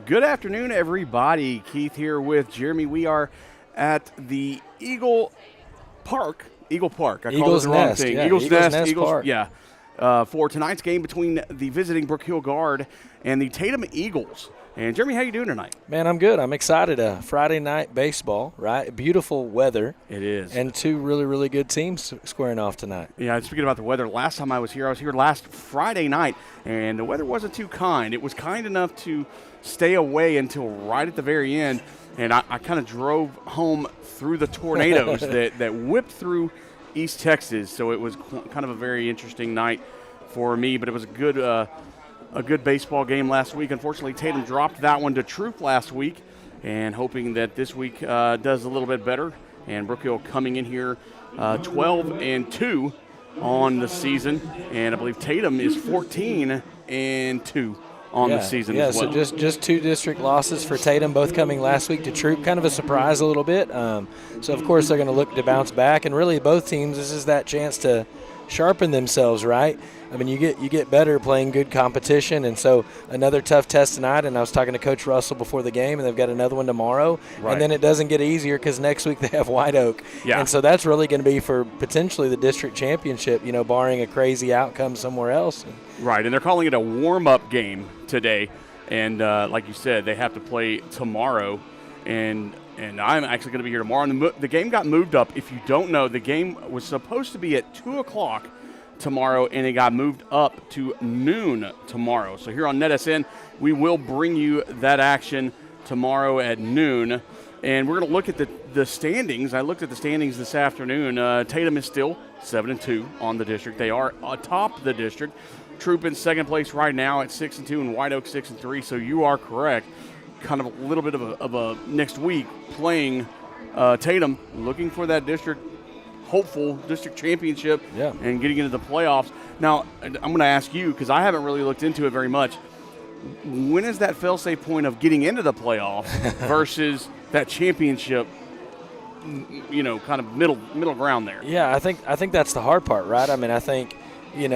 Good afternoon, everybody. Keith here with Jeremy. We are at the Eagle Park. I called it the wrong thing. Yeah. Eagles Nest Park. Yeah. For tonight's game between the visiting Brook Hill Guard and the Tatum Eagles. And Jeremy, how you doing tonight? Man, I'm good. I'm excited. Friday night baseball, right? Beautiful weather. It is. And two really, really good teams squaring off tonight. Yeah, speaking about the weather, last time I was here last Friday night, and the weather wasn't too kind. It was kind enough to stay away until right at the very end, and I kind of drove home through the tornadoes that whipped through East Texas. So it was kind of a very interesting night for me, but it was a good baseball game last week. Unfortunately, Tatum dropped that one to Troop last week, and hoping that this week does a little bit better. And Brook Hill coming in here 12-2 on the season, and I believe Tatum is 14-2 on the season as well. So just two district losses for Tatum, both coming last week to Troop. Kind of a surprise a little bit. So, of course, they're going to look to bounce back. And really, both teams, this is that chance to sharpen themselves, right? I mean, you get better playing good competition, and so another tough test tonight. And I was talking to Coach Russell before the game, and they've got another one tomorrow. Right. And then it doesn't get easier because next week they have White Oak. Yeah. And so that's really going to be for potentially the district championship, barring a crazy outcome somewhere else. Right, and they're calling it a warm-up game today. And like you said, they have to play tomorrow. And I'm actually going to be here tomorrow. And the game got moved up. If you don't know, the game was supposed to be at 2 o'clock tomorrow, and it got moved up to noon tomorrow. So here on NETSN, we will bring you that action tomorrow at noon. And we're going to look at the standings. I looked at the standings this afternoon. Tatum is still 7-2 on the district. They are atop the district. Troop in second place right now at 6-2, and White Oak 6-3. So you are correct. Kind of a little bit of a next week playing Tatum, looking for that hopeful district championship and getting into the playoffs. Now, I'm going to ask you, because I haven't really looked into it very much, when is that fail-safe point of getting into the playoffs versus that championship, kind of middle ground there? Yeah, I think that's the hard part, right? I mean, I think, you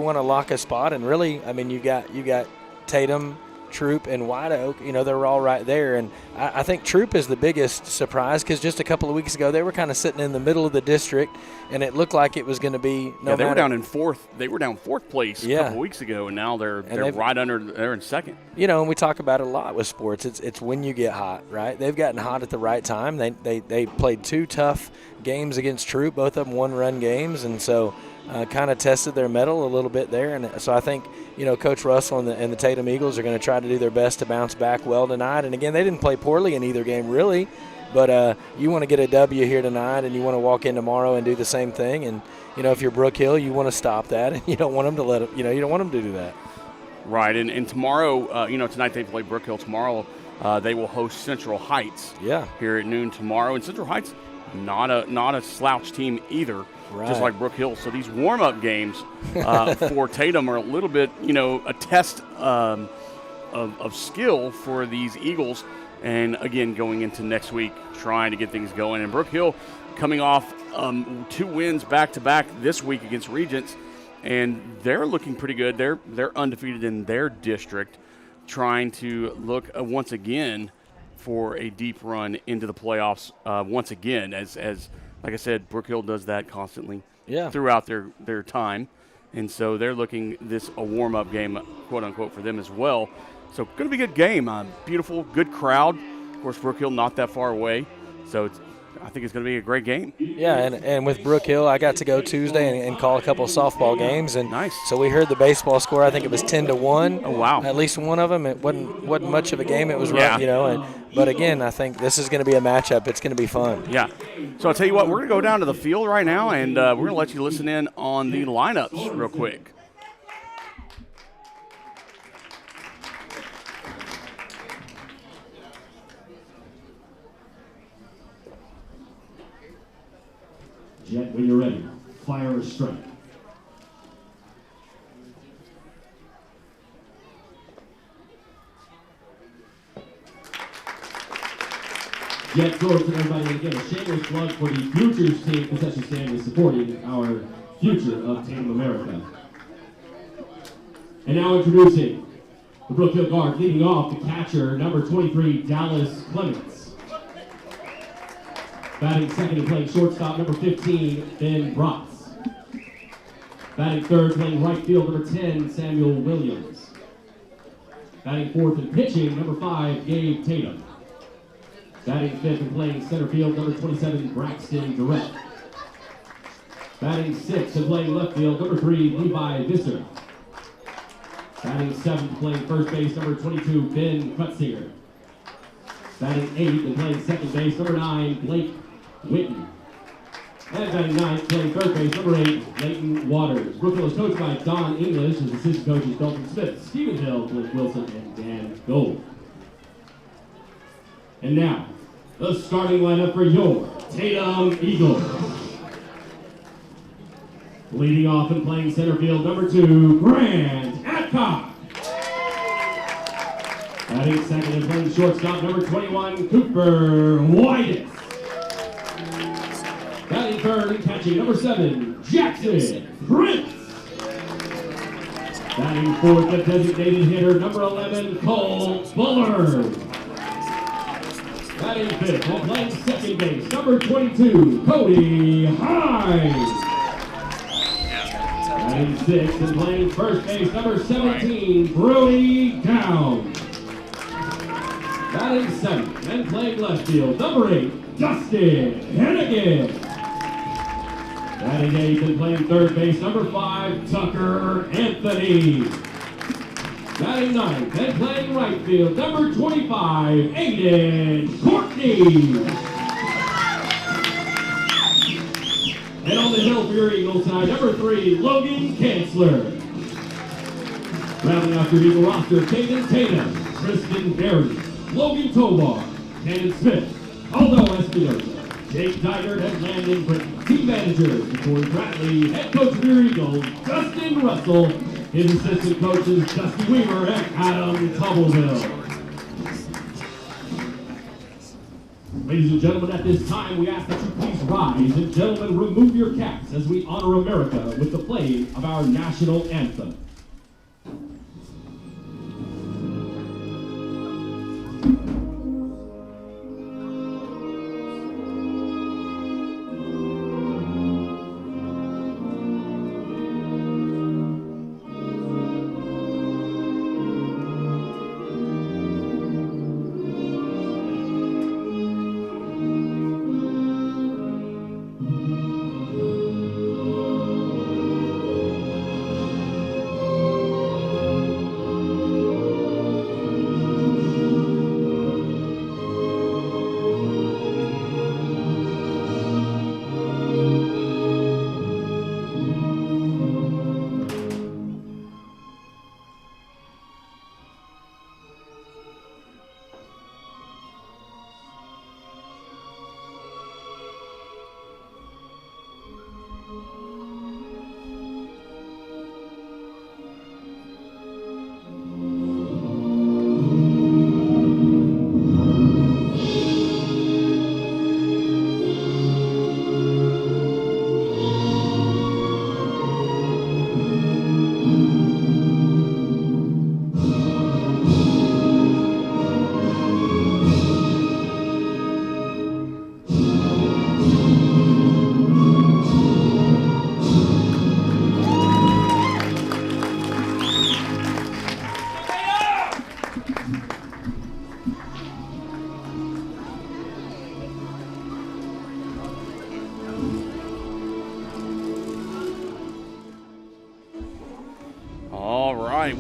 want to lock a spot, and really, I mean, you got Tatum, Troop, and White Oak, they're all right there. And I think Troop is the biggest surprise because just a couple of weeks ago they were kind of sitting in the middle of the district, and it looked like it was going to be they were down in fourth. They were down fourth place a couple of weeks ago, and now they're right under. They're in second. And we talk about it a lot with sports. It's when you get hot, right? They've gotten hot at the right time. They played two tough games against Troop, both of them one-run games, and so kind of tested their mettle a little bit there. And so I think, Coach Russell and the Tatum Eagles are going to try to do their best to bounce back well tonight. And, again, they didn't play poorly in either game really, but you want to get a W here tonight, and you want to walk in tomorrow and do the same thing. And, if you're Brook Hill, you want to stop that, and you don't want them to you don't want them to do that. Right, and tomorrow, tonight they play Brook Hill. Tomorrow they will host Central Heights here at noon tomorrow. And Central Heights, not a slouch team either. Right. Just like Brook Hill. So these warm-up games for Tatum are a little bit, a test of skill for these Eagles. And, again, going into next week, trying to get things going. And Brook Hill coming off 2 wins back-to-back this week against Regents. And they're looking pretty good. They're undefeated in their district, trying to look once again for a deep run into the playoffs once again as like I said, Brook Hill does that constantly throughout their time. And so they're looking a warm-up game, quote-unquote, for them as well. So going to be a good game. Beautiful, good crowd. Of course, Brook Hill not that far away. So I think it's going to be a great game. Yeah, and with Brook Hill, I got to go Tuesday and call a couple of softball games. And nice. So we heard the baseball score. I think it was 10-1. Oh, wow. At least one of them. It wasn't much of a game. It was rough, But, again, I think this is going to be a matchup. It's going to be fun. Yeah. So I'll tell you what, we're going to go down to the field right now, and we're going to let you listen in on the lineups real quick. Jet, when you're ready, fire or strike. Jet George and everybody again, a shameless plug for the Futures team concession stand is supporting our future of Tatum America. And now introducing The Brookfield guard leading off, the catcher, number 23, Dallas Clements. Batting second and playing shortstop, number 15, Ben Bratz. Batting third, playing right field, number 10, Samuel Williams. Batting fourth and pitching, number 5, Gabe Tatum. Batting fifth and playing center field, number 27, Braxton Durrett. Batting sixth and playing left field, number 3, Levi Visser. Batting seventh, playing first base, number 22, Ben Krutzinger. Batting eighth and playing second base, number 9, Blake Whitten. And batting ninth, playing third base, number 8, Leighton Waters. Brookfield is coached by Don English, his assistant coaches Dalton Smith, Stephen Hill, Blake Wilson, and Dan Gold. And now, the starting lineup for your Tatum Eagles. Leading off and playing center field, number 2, Grant Adcock. Batting second and playing shortstop, number 21, Cooper Whitus. Batting third and catching, number 7, Jackson Prince. Batting fourth, the designated hitter, number 11, Cole Bullard. Batting fifth, while playing second base, number 22, Cody Hines. Batting sixth and playing first base, number 17, Brody Downs. Batting seventh and playing left field, number 8, Dustin Hennigan. Batting eighth and playing third base, number 5, Tucker Anthony. Batting ninth and playing right field, number 25, Aiden Courtney. And on the hill for your Eagles tonight, number 3, Logan Kanzler. Rounding out your Eagle roster, Caden Tatum, Kristen Berry, Logan Tovar, Cannon Smith, Aldo Espinosa, Jake Dygert, and Landon Britton. Team managers, Corey Bradley, head coach of your Eagles, Justin Russell, his assistant coaches, Dusty Weaver and Adam Tubbleville. Ladies and gentlemen, at this time, we ask that you please rise and gentlemen, remove your caps as we honor America with the playing of our national anthem.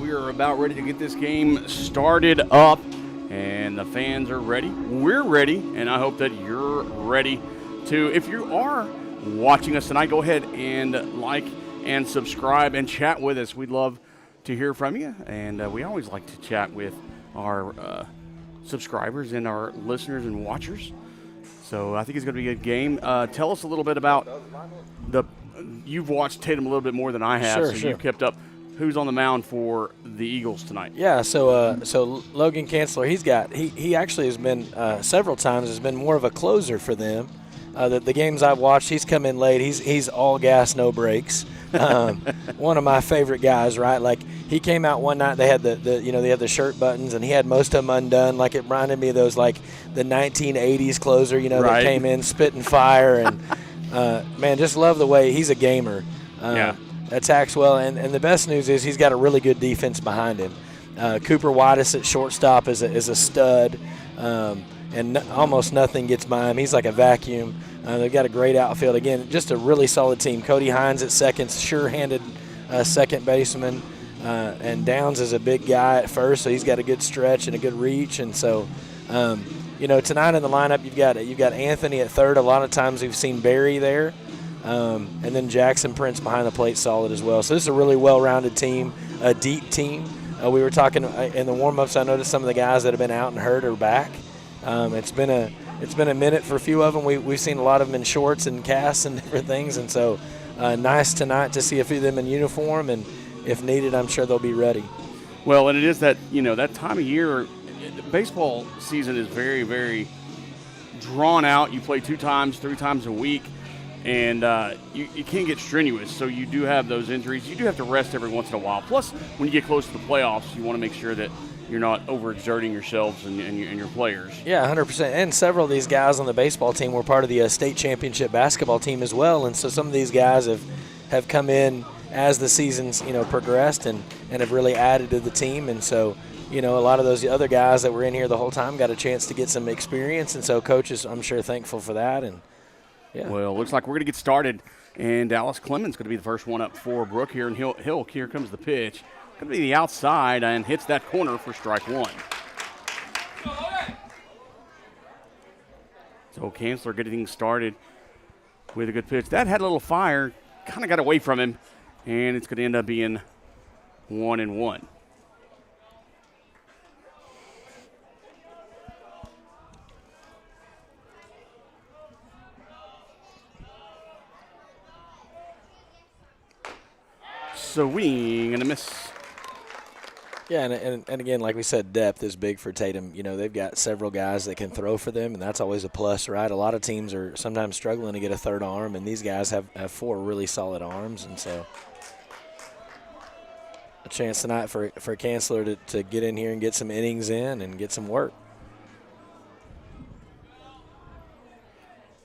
We are about ready to get this game started up, and the fans are ready. We're ready, and I hope that you're ready too. If you are watching us tonight, go ahead and like and subscribe and chat with us. We'd love to hear from you, and we always like to chat with our subscribers and our listeners and watchers. So I think it's going to be a good game. Tell us a little bit about you've watched Tatum a little bit more than I have, Sure. You've kept up. Who's on the mound for the Eagles tonight? Yeah, so Logan Kanzler, he actually has been several times has been more of a closer for them, the games I've watched, he's come in late. He's all gas, no brakes. One of my favorite guys, right? Like he came out one night. They had they had the shirt buttons, and he had most of them undone. Like it reminded me of those like the 1980s closer, that came in spitting fire. And man, just love the way he's a gamer. Attacks well, and the best news is he's got a really good defense behind him. Cooper Whitus at shortstop is a stud. And almost nothing gets by him. He's like a vacuum. They've got a great outfield. Again, just a really solid team. Cody Hines at second, sure-handed second baseman. And Downs is a big guy at first, so he's got a good stretch and a good reach. And so, tonight in the lineup, you've got Anthony at third. A lot of times we've seen Barry there. And then Jackson Prince behind the plate solid as well. So this is a really well-rounded team, a deep team. We were talking in the warm-ups, I noticed some of the guys that have been out and hurt are back. It's been a minute for a few of them. We've seen a lot of them in shorts and casts and different things, and so nice tonight to see a few of them in uniform, and if needed, I'm sure they'll be ready. Well, and it is that that time of year. Baseball season is very, very drawn out. You play 2 times, 3 times a week, and you can't get strenuous. So you do have those injuries. You do have to rest every once in a while. Plus, when you get close to the playoffs, you want to make sure that you're not overexerting yourselves and your players. Yeah, 100%. And several of these guys on the baseball team were part of the state championship basketball team as well. And so some of these guys have come in as the season's progressed and have really added to the team. And so a lot of those other guys that were in here the whole time got a chance to get some experience. And so coach is, I'm sure, thankful for that. And yeah. Well, looks like we're going to get started. And Dallas Clemens going to be the first one up for Brook here. And here comes the pitch. Going to be the outside and hits that corner for strike 1. So Kanzler getting started with a good pitch. That had a little fire, kind of got away from him, and it's going to end up being 1-1. Swing and a miss. Yeah, and again, like we said, depth is big for Tatum. They've got several guys that can throw for them, and that's always a plus, right? A lot of teams are sometimes struggling to get a third arm, and these guys have 4 really solid arms, and so a chance tonight for Kanzler to get in here and get some innings in and get some work.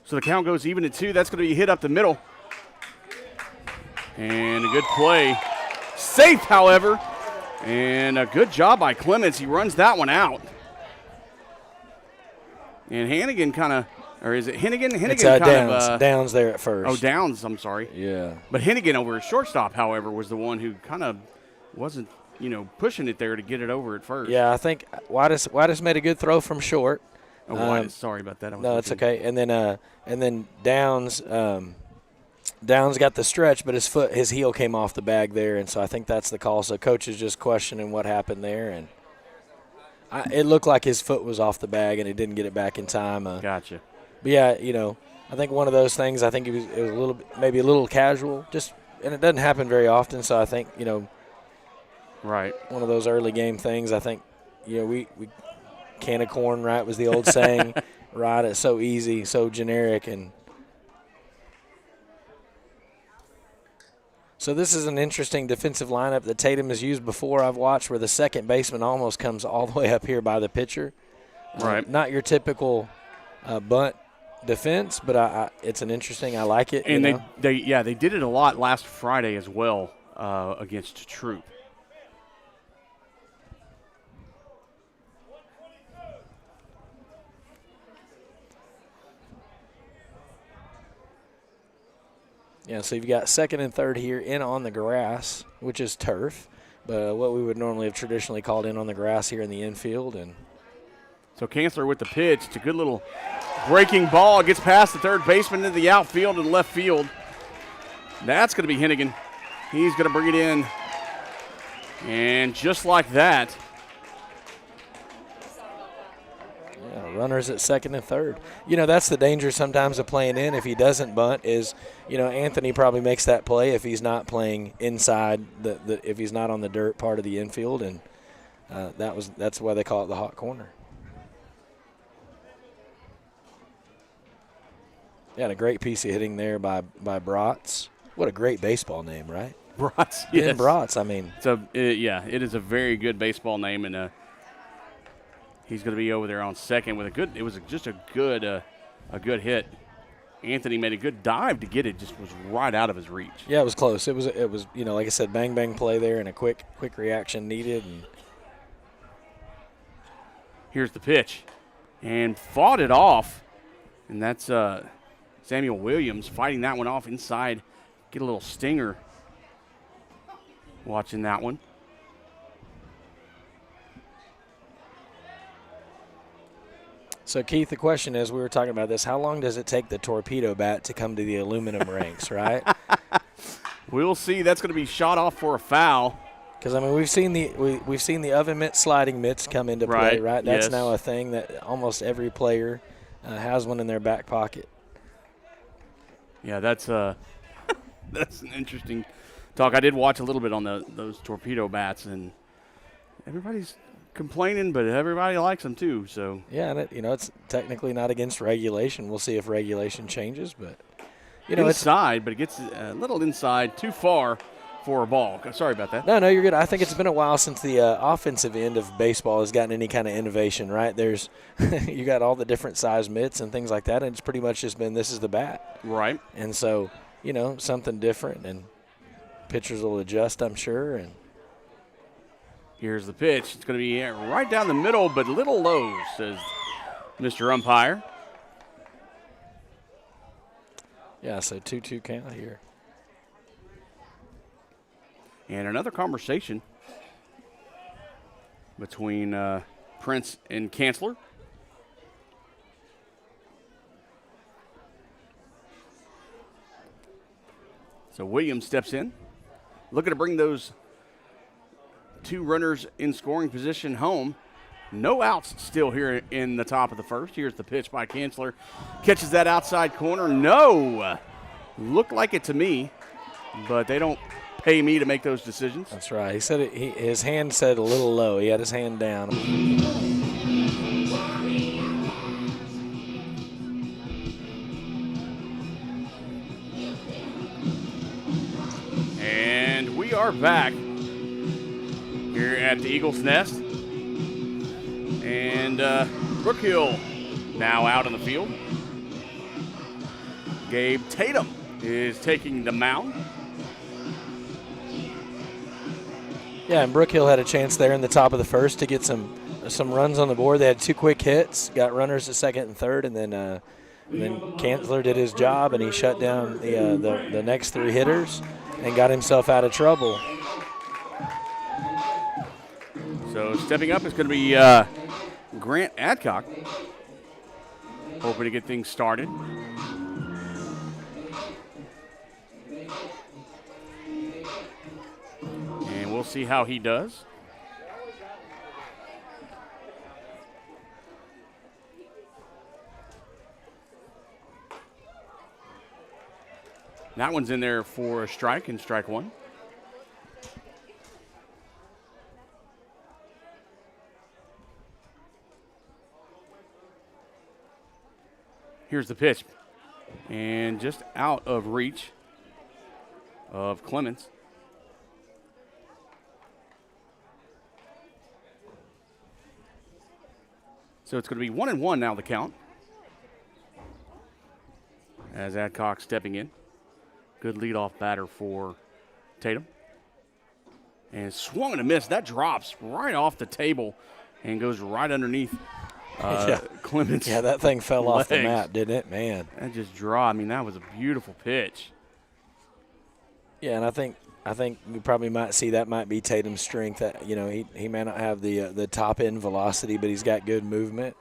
So the count goes even at 2. That's going to be hit up the middle. And a good play. Safe, however. And a good job by Clemens. He runs that one out. And Hannigan kind of, or is it Hennigan? Hennigan Downs there at first. Oh, Downs, I'm sorry. Yeah. But Hennigan over at shortstop, however, was the one who kind of wasn't, pushing it there to get it over at first. Yeah, I think Whitus made a good throw from short. Oh, Whitus, sorry about that. No, it's okay. And then Downs Downs got the stretch, but his heel came off the bag there, and so I think that's the call. So coach is just questioning what happened there, and it looked like his foot was off the bag and he didn't get it back in time. Gotcha. But yeah, I think one of those things. I think it was maybe a little casual, and it doesn't happen very often. So I think right, one of those early game things. I think we can of corn, right, was the old saying, right? It's so easy, so generic, and. So this is an interesting defensive lineup that Tatum has used before. I've watched where the second baseman almost comes all the way up here by the pitcher. Right. Not your typical bunt defense, but it's an interesting. I like it. And they did it a lot last Friday as well against Troop. Yeah, so you've got second and third here in on the grass, which is turf, but what we would normally have traditionally called in on the grass here in the infield. And so Kanzler with the pitch. It's a good little breaking ball. It gets past the third baseman into the outfield and left field. That's going to be Hennigan. He's going to bring it in. And just like that. Runners at second and third. That's the danger sometimes of playing in. If he doesn't bunt is, Anthony probably makes that play if he's not playing inside, if he's not on the dirt part of the infield, and that's why they call it the hot corner. Yeah, and a great piece of hitting there by Bratz. What a great baseball name, right? Bratz, yes. Ben Bratz, I mean. It is a very good baseball name, and he's going to be over there on second with a good. It was just a good hit. Anthony made a good dive to get it, just was right out of his reach. Yeah, it was close. It was like I said, bang bang play there, and a quick reaction needed. And here's the pitch, and fought it off, and that's Samuel Williams fighting that one off inside. Get a little stinger watching that one. So, Keith, the question is, we were talking about this, how long does it take the torpedo bat to come to the aluminum ranks, right? We'll see. That's going to be shot off for a foul. Because, I mean, we've seen the oven mitt sliding mitts come into play, right? That's now a thing that almost every player has one in their back pocket. Yeah, that's that's an interesting talk. I did watch a little bit on those torpedo bats, and everybody's complaining, but everybody likes them too. So yeah, and it's technically not against regulation. We'll see if regulation changes, but inside, but it gets a little inside, too far for a ball. Sorry about that. No, you're good. I think it's been a while since the offensive end of baseball has gotten any kind of innovation, right? There's you got all the different size mitts and things like that, and it's pretty much just been this is the bat, right? And so something different, and pitchers will adjust, I'm sure. And here's the pitch. It's going to be right down the middle, but a little low, says Mr. Umpire. Yeah, so 2-2 count here. And another conversation between Prince and Kanzler. So Williams steps in, looking to bring those two runners in scoring position home. No outs still here in the top of the first. Here's the pitch by Kanzler. Catches that outside corner. No. Looked like it to me, but they don't pay me to make those decisions. That's right. He said his hand said a little low. He had his hand down. And we are back here at the Eagles Nest. And Brook Hill now out on the field. Gabe Tatum is taking the mound. Yeah, and Brook Hill had a chance there in the top of the first to get some runs on the board. They had two quick hits, got runners at second and third, and then Kanzler did his job, and he shut down the next three hitters and got himself out of trouble. So stepping up is going to be Grant Adcock, hoping to get things started. And we'll see how he does. That one's in there for a strike and strike one. Here's the pitch. And just out of reach of Clemens. So it's going to be 1-1 now, the count. As Adcock stepping in. Good leadoff batter for Tatum. And swung and a miss. That drops right off the table and goes right underneath Clemens. Yeah, that thing fell legs. Off the mat, didn't it? Man. That just dropped. I mean, that was a beautiful pitch. Yeah, and I think we probably might see that might be Tatum's strength. That he may not have the top end velocity, but he's got good movement,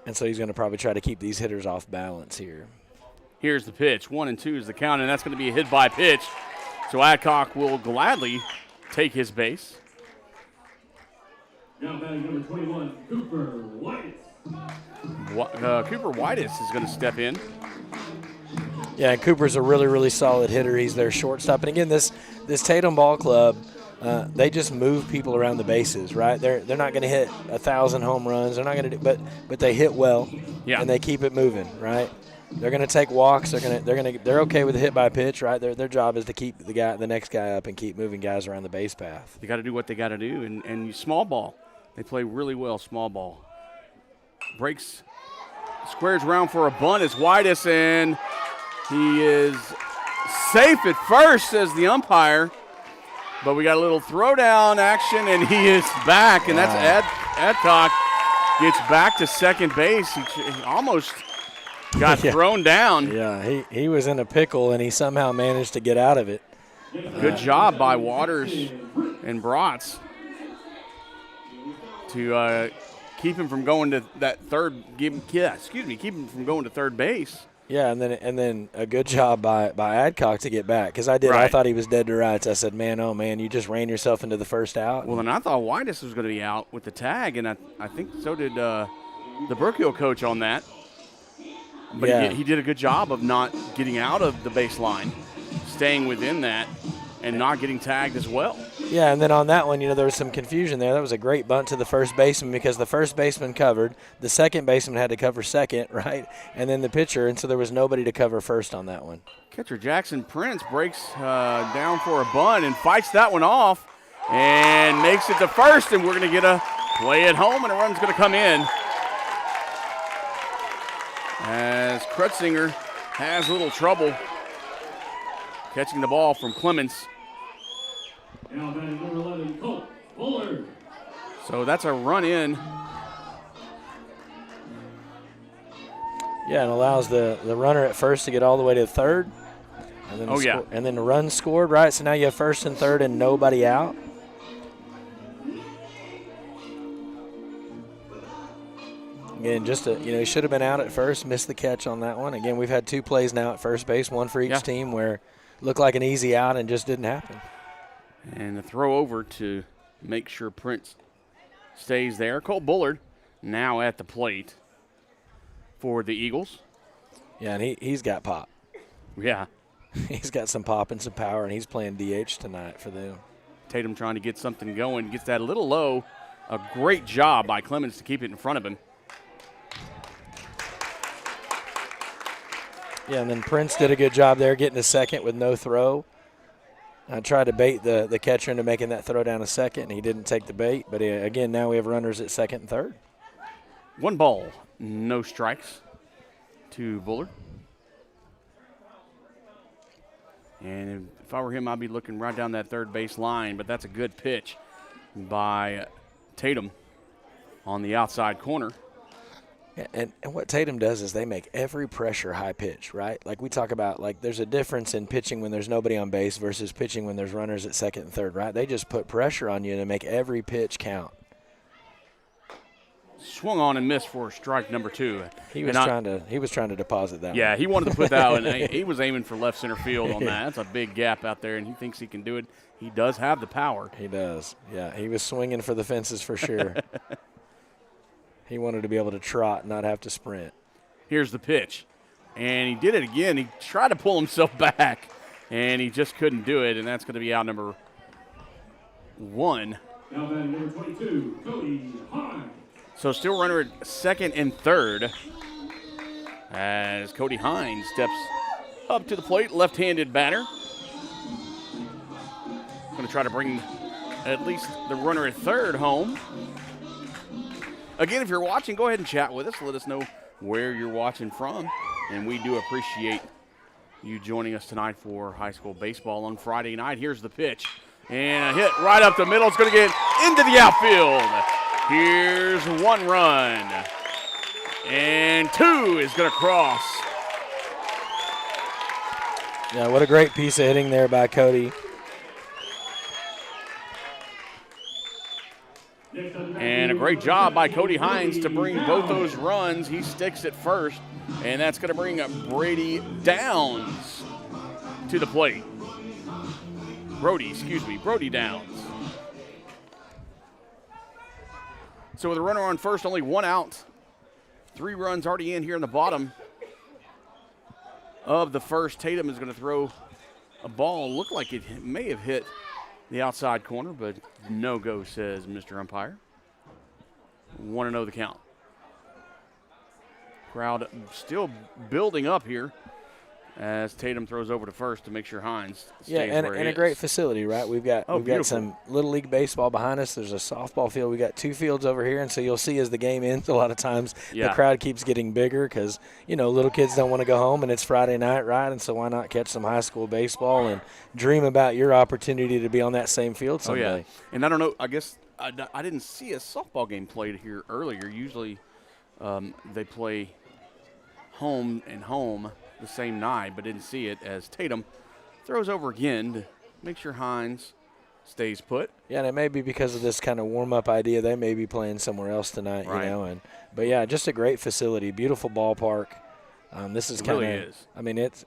and so he's going to probably try to keep these hitters off balance here. Here's the pitch. 1-2 is the count, and that's going to be a hit by pitch. So Adcock will gladly take his base. Now batting number 21, Cooper White. Cooper Whitus is going to step in. Yeah, and Cooper's a really, really solid hitter. He's their shortstop. And again, this Tatum ball club, they just move people around the bases, right? They're not going to hit 1,000 home runs. They're not going to do, but they hit well, and they keep it moving, right? They're going to take walks. They're okay with a hit by pitch, right? Their job is to keep the next guy up and keep moving guys around the base path. They got to do what they got to do, and small ball. They play really well small ball. Breaks, squares around for a bunt as Whitus, and he is safe at first, says the umpire. But we got a little throwdown action, and he is back, and that's Adcock gets back to second base. He almost got thrown down. Yeah, he was in a pickle, and he somehow managed to get out of it. Good job by Waters and Bratz to keep him from going to that third. Keep him from going to third base. Yeah, and then a good job by Adcock to get back, because I thought he was dead to rights. I said, man, oh man, you just ran yourself into the first out. Well, and I thought Whitus was going to be out with the tag, and I think so did the Brook coach on that. But he did a good job of not getting out of the baseline, staying within that, and not getting tagged as well. Yeah, and then on that one, there was some confusion there. That was a great bunt to the first baseman, because the first baseman covered. The second baseman had to cover second, right? And then the pitcher, and so there was nobody to cover first on that one. Catcher Jackson Prince breaks down for a bunt and fights that one off and makes it to first, and we're going to get a play at home, and a run's going to come in as Krutzinger has a little trouble catching the ball from Clemens. Now batting number 11, Colt Bullard. So that's a run in. Yeah, and allows the runner at first to get all the way to third. And then and then the run scored, right? So now you have first and third and nobody out. Again, he should have been out at first, missed the catch on that one. Again, we've had two plays now at first base, one for each team, where it looked like an easy out and just didn't happen. And the throw over to make sure Prince stays there. Colt Bullard now at the plate for the Eagles. Yeah, and he's got pop. Yeah. He's got some pop and some power, and he's playing DH tonight for them. Tatum trying to get something going. Gets that a little low. A great job by Clemens to keep it in front of him. Yeah, and then Prince did a good job there getting to second with no throw. I tried to bait the catcher into making that throw down a second, and he didn't take the bait. But, again, now we have runners at second and third. 1 ball, no strikes to Bullard. And if I were him, I'd be looking right down that third base line. But that's a good pitch by Tatum on the outside corner. And what Tatum does is they make every pressure high pitch, right? Like we talk about, like there's a difference in pitching when there's nobody on base versus pitching when there's runners at second and third, right? They just put pressure on you to make every pitch count. Swung on and missed for strike number 2. He was trying to deposit that. Yeah, one. he wanted to put that one. He was aiming for left center field on that. That's a big gap out there, and he thinks he can do it. He does have the power. He does. Yeah, he was swinging for the fences for sure. He wanted to be able to trot, not have to sprint. Here's the pitch. And he did it again. He tried to pull himself back, and he just couldn't do it, and that's going to be out number 1. Now batting number 22, Cody Hines. So still runner at second and third as Cody Hines steps up to the plate, left-handed batter. Going to try to bring at least the runner at third home. Again, if you're watching, go ahead and chat with us. Let us know where you're watching from. And we do appreciate you joining us tonight for high school baseball on Friday night. Here's the pitch. And a hit right up the middle. It's going to get into the outfield. Here's 1 run. And 2 is going to cross. Yeah, what a great piece of hitting there by Cody. And a great job by Cody Hines to bring both those runs. He sticks at first, and that's going to bring up Brody Downs to the plate. Brody Downs. So with a runner on first, only 1 out. 3 runs already in here in the bottom of the first. Tatum is going to throw a ball. Looked like it may have hit the outside corner, but no go, says Mr. Umpire. 1-0 the count. Crowd still building up here as Tatum throws over to first to make sure Hines stays where he is. And a great facility, right? We've got beautiful. some Little League baseball behind us. There's a softball field. We got 2 fields over here, and so you'll see as the game ends, a lot of times the crowd keeps getting bigger because, little kids don't want to go home, and it's Friday night, right? And so why not catch some high school baseball and dream about your opportunity to be on that same field someday? Oh, yeah. And I don't know, I guess I didn't see a softball game played here earlier. Usually they play home and home the same night, but didn't see it as Tatum throws over again to make sure Hines stays put. Yeah, and it may be because of this kind of warm-up idea. They may be playing somewhere else tonight, right. But yeah, just a great facility, beautiful ballpark. This is kind of, really is. I mean, it's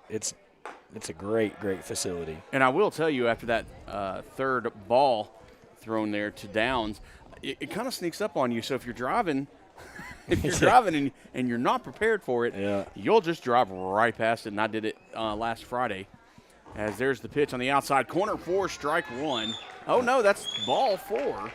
a great facility. And I will tell you, after that third ball thrown there to Downs, it kind of sneaks up on you. So if you're driving. If you're driving and you're not prepared for it, you'll just drive right past it. And I did it last Friday. As there's the pitch on the outside corner for strike 1. Oh, no, that's ball 4.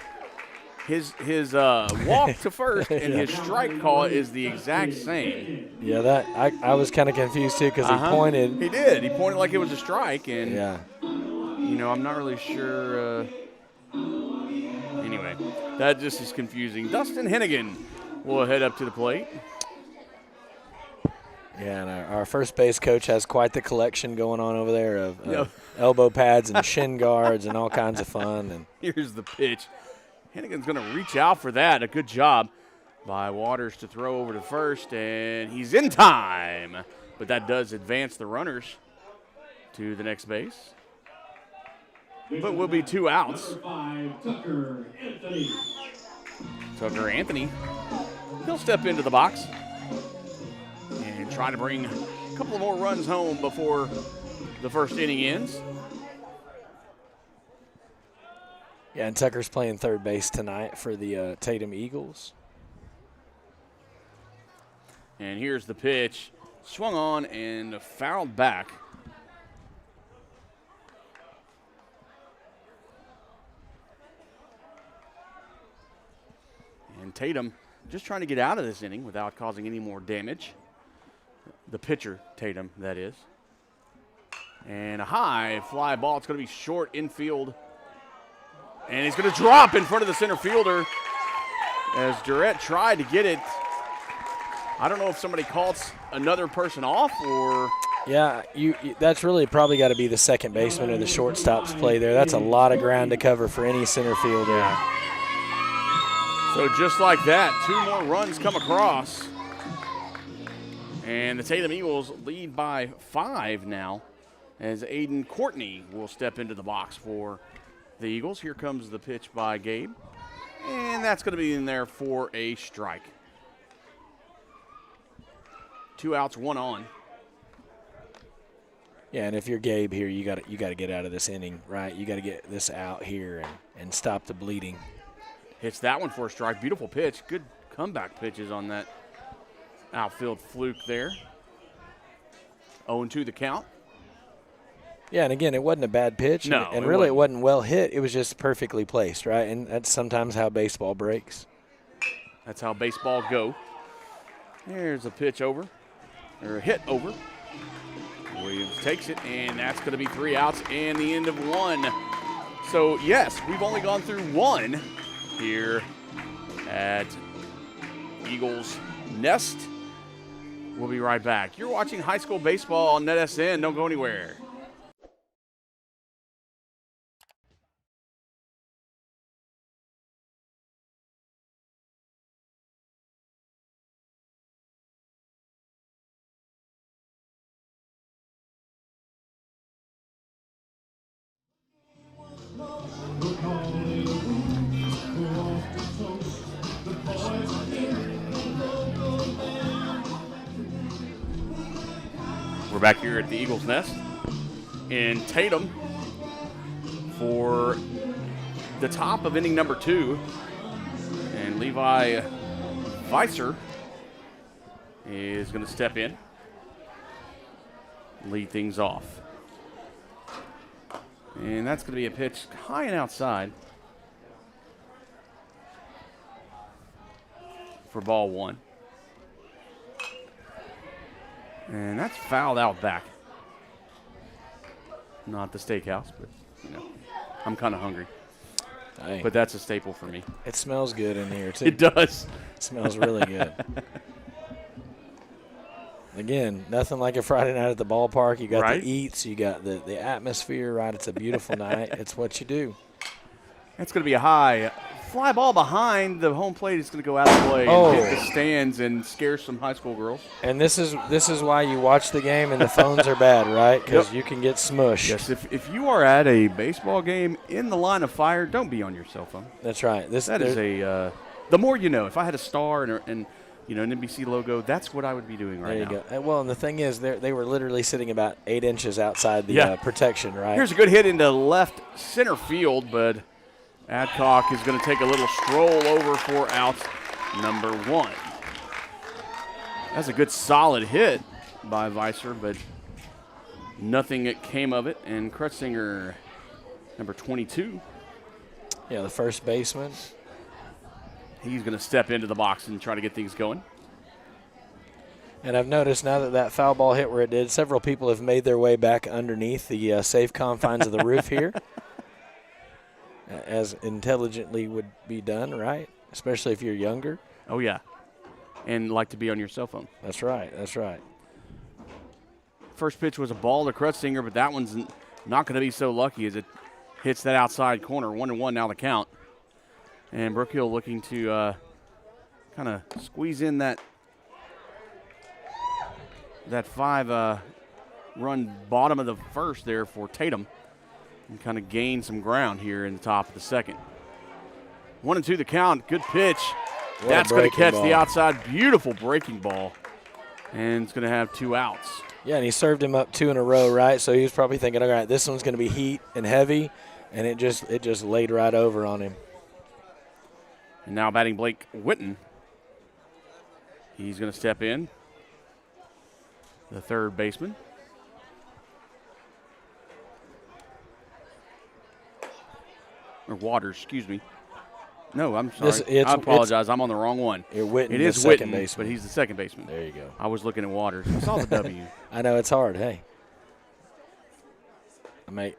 His walk to first and his strike call is the exact same. Yeah, that I was kind of confused, too, because he pointed. He did. He pointed like it was a strike. And, I'm not really sure. Anyway, that just is confusing. Dustin Hennigan will head up to the plate. Yeah, and our first base coach has quite the collection going on over there of elbow pads and shin guards and all kinds of fun. And here's the pitch. Hennigan's going to reach out for that. A good job by Waters to throw over to first, and he's in time. But that does advance the runners to the next base. But will be 2 outs. Tucker Anthony. He'll step into the box and try to bring a couple more runs home before the first inning ends. Yeah, and Tucker's playing third base tonight for the Tatum Eagles. And here's the pitch. Swung on and fouled back. And Tatum just trying to get out of this inning without causing any more damage. The pitcher, Tatum, that is. And a high fly ball. It's going to be short infield. And he's going to drop in front of the center fielder as Durrett tried to get it. I don't know if somebody calls another person off or. Yeah, that's really probably got to be the second baseman or the shortstop's play there. That's a lot of ground to cover for any center fielder. Yeah. So just like that, 2 more runs come across. And the Tatum Eagles lead by 5 now as Aiden Courtney will step into the box for the Eagles. Here comes the pitch by Gabe. And that's going to be in there for a strike. 2 outs, 1 on. Yeah, and if you're Gabe here, you got to get out of this inning, right? You got to get this out here and stop the bleeding. Hits that one for a strike. Beautiful pitch. Good comeback pitches on that outfield fluke there. 0-2 the count. Yeah, and again, it wasn't a bad pitch. No, and really it wasn't well hit. It was just perfectly placed, right? And that's sometimes how baseball breaks. That's how baseball go. There's a pitch over, or a hit over. Williams takes it, and that's going to be 3 outs and the end of 1. So, yes, we've only gone through 1 here at Eagles Nest. We'll be right back. You're watching high school baseball on NETSN. Don't go anywhere. We're back here at the Eagles Nest. And Tatum for the top of inning number 2. And Levi Weiser is going to step in, lead things off. And that's going to be a pitch high and outside for ball 1. And that's fouled out back. Not the steakhouse, but, I'm kind of hungry. Hey, But that's a staple for me. it smells good in here, too. It does. It smells really good. Again, nothing like a Friday night at the ballpark. You got Right. the eats, you got the atmosphere, right? It's a beautiful night. It's what you do. That's going to be a high fly ball behind the home plate. Is going to go out of play Oh. and hit the stands and scare some high school girls. And this is why you watch the game and the phones are bad, right? Because Yep. you can get smushed. Yes, if you are at a baseball game in the line of fire, don't be on your cell phone. That's right. That is the more you know. If I had a star and an NBC logo, that's what I would be doing right There now. you go. Well, and the thing is, they were literally sitting about 8 inches outside the Yeah. protection, right? Here's a good hit into left center field, but Adcock is going to take a little stroll over for out number 1. That's a good solid hit by Weiser, but nothing came of it. And Krutzinger, number 22, Yeah, the first baseman. he's going to step into the box and try to get things going. And I've noticed now that foul ball hit where it did, several people have made their way back underneath the safe confines of the roof here, as intelligently would be done, right? Especially if you're younger. Oh, yeah. And like to be on your cell phone. That's right. That's right. First pitch was a ball to Krutzinger, but that one's not going to be so lucky as it hits that outside corner. 1-1 now the count. And Brook Hill looking to kind of squeeze in that 5-run bottom of the first there for Tatum and kind of gain some ground here in the top of the second. 1-2 the count. Good pitch. What a That's going to breaking catch ball. the outside. Beautiful breaking ball. And it's going to have 2 outs. Yeah, and he served him up 2 in a row, right? So he was probably thinking, all right, this one's going to be heat and heavy, and it just laid right over on him. And now batting Blake Witten. He's going to step in. The third baseman. Or Waters, excuse me. No, I'm sorry. I apologize. I'm on the wrong one. Witten, It is the second Witten, baseman. but he's the second baseman. There you go. I was looking at Waters. I saw the W. I know it's hard. Hey.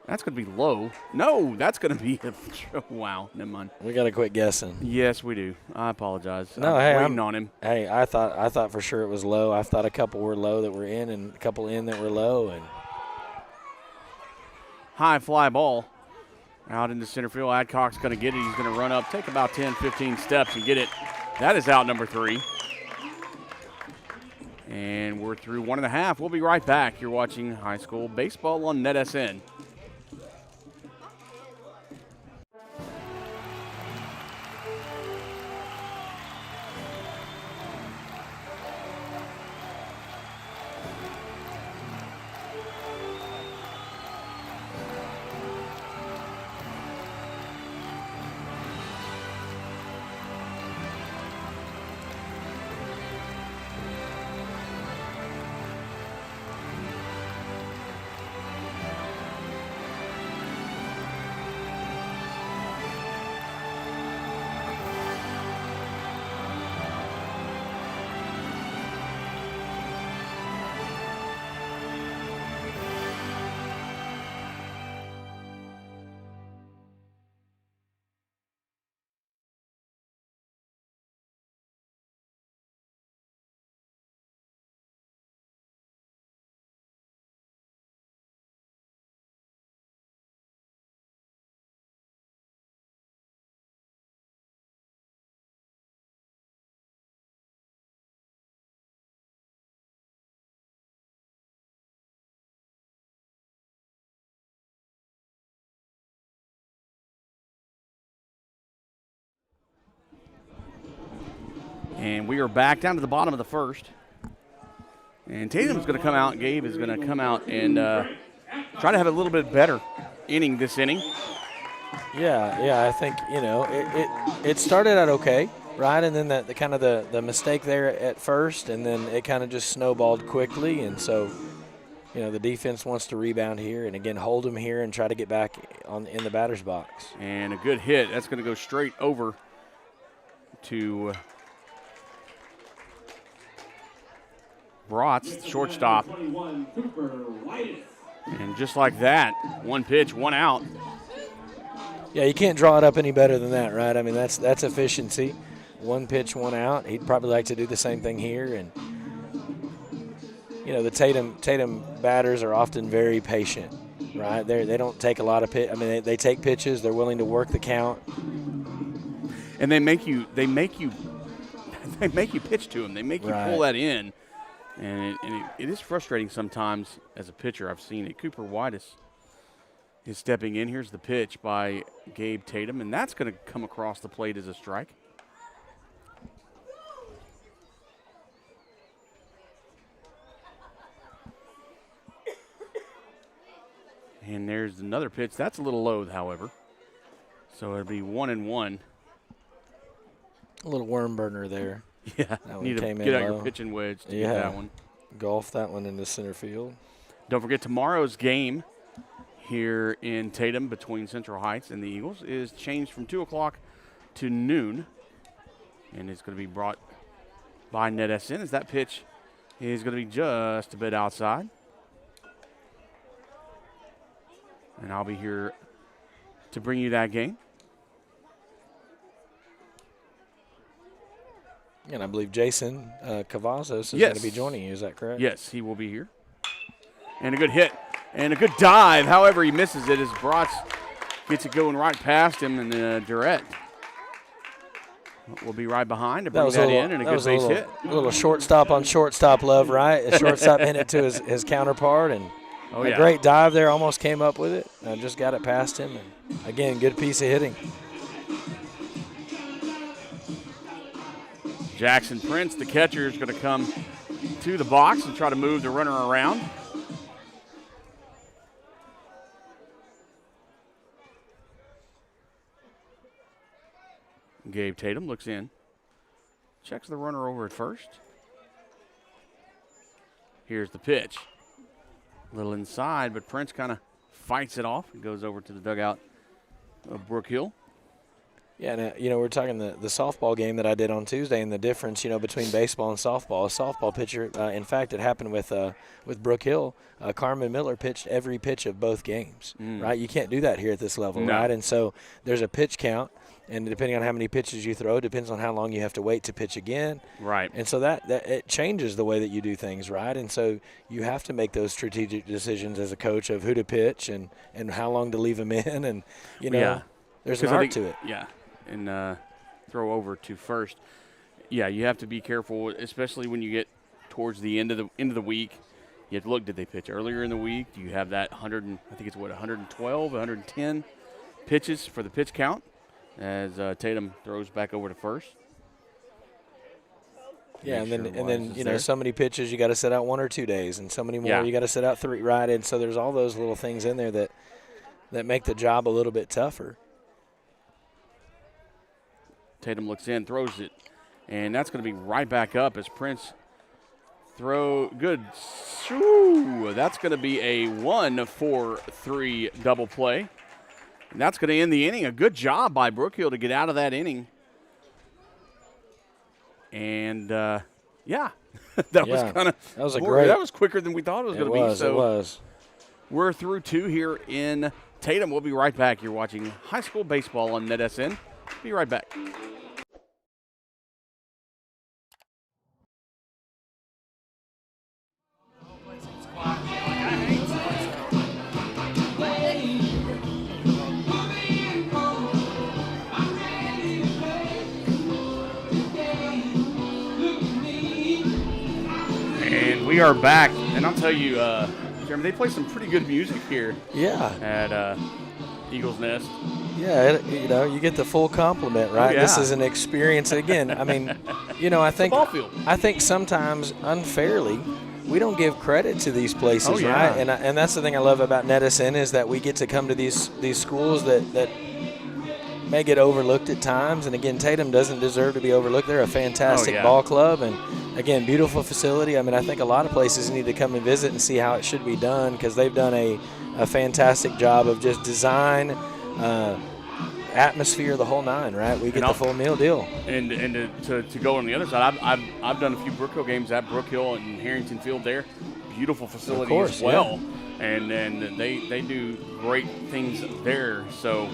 That's going to be low. No, that's going to be wow. Never mind. We got to quit guessing. Yes, we do. I apologize. No, I'm hey, waiting on him. Hey, I thought for sure it was low. I thought a couple were low that were in, and a couple in that were low, and High fly ball out into center field. Adcock's going to get it. He's going to run up, take about 10, 15 steps and get it. That is out number 3. And we're through 1.5. We'll be right back. You're watching high school baseball on NETSN. And we are back down to the bottom of the first. And Tatum's going to come out. Gabe is going to come out and try to have a little bit better inning this inning. yeah, I think it started out okay, right, and then the mistake there at first, and then it kind of just snowballed quickly, and so you know, the defense wants to rebound here and, again, hold them here and try to get back in the batter's box. And a good hit. That's going to go straight over to Brotz, shortstop. And just like that, one pitch, one out. Yeah, you can't draw it up any better than that, right? I mean, that's efficiency. One pitch, one out. He'd probably like to do the same thing here. And, you know, the Tatum batters are often very patient, right? They don't take a lot of pitch. I mean, they take pitches. They're willing to work the count. And they make you pitch to them. They make you pull that in. And it is frustrating sometimes as a pitcher. I've seen it. Cooper Whitus is stepping in. Here's the pitch by Gabe Tatum, and that's going to come across the plate as a strike. And there's another pitch. That's a little low, however. So it'll be 1-1. A little worm burner there. Yeah, need to get out your pitching wedge to get that one. Golf that one into center field. Don't forget tomorrow's game here in Tatum between Central Heights and the Eagles is changed from 2 o'clock to noon. And it's going to be brought by NETSN as that pitch is going to be just a bit outside. And I'll be here to bring you that game. And I believe Jason Cavazos is going to be joining you. Is that correct? Yes, he will be here. And a good hit and a good dive. However, he misses it as Brotz gets it going right past him, and Durrett will be right behind to bring that in, and a good base hit. A little shortstop on shortstop love, right? A shortstop hit it to his counterpart, and a great dive there. Almost came up with it. Just got it past him. And, again, good piece of hitting. Jackson Prince, the catcher, is going to come to the box and try to move the runner around. Gabe Tatum looks in, checks the runner over at first. Here's the pitch. A little inside, but Prince kind of fights it off and goes over to the dugout of Brook Hill. Yeah, and, we're talking the softball game that I did on Tuesday, and the difference, between baseball and softball. A softball pitcher, in fact, it happened with Brook Hill. Carmen Miller pitched every pitch of both games, right? You can't do that here at this level, right? And so there's a pitch count, and depending on how many pitches you throw, depends on how long you have to wait to pitch again. Right. And so that it changes the way that you do things, right? And so you have to make those strategic decisions as a coach of who to pitch and how long to leave them in, and, there's an art to it. Yeah. And throw over to first. Yeah, you have to be careful, especially when you get towards the end of the week. You have to look, did they pitch earlier in the week? Do you have that 112, 110 pitches for the pitch count as Tatum throws back over to first? Yeah, and then so many pitches you got to set out 1 or 2 days, and so many more you got to set out 3, right? And so there's all those little things in there that make the job a little bit tougher. Tatum looks in, throws it, and that's going to be right back up as Prince good. That's going to be a 1-4-3 double play. And that's going to end the inning. A good job by Brook Hill to get out of that inning. And, that was quicker than we thought it was going to be. So it was. We're through 2 here in Tatum. We'll be right back. You're watching high school baseball on NETSN. Be right back. And we are back, and I'll tell you, Jeremy, they play some pretty good music here. Yeah. At Eagles Nest. Yeah, you get the full complement, right? Oh, yeah. This is an experience. Again, I mean, I think sometimes unfairly we don't give credit to these places, right? And that's the thing I love about NETSN is that we get to come to these schools that may get overlooked at times. And again, Tatum doesn't deserve to be overlooked. They're a fantastic ball club, and again, beautiful facility. I mean, I think a lot of places need to come and visit and see how it should be done, because they've done a fantastic job of just design, atmosphere, the whole nine, right? We get the full meal deal. And to go on the other side, I've done a few Brook Hill games at Brook Hill and Harrington Field there. Beautiful facility as well. Yeah. And they do great things there. So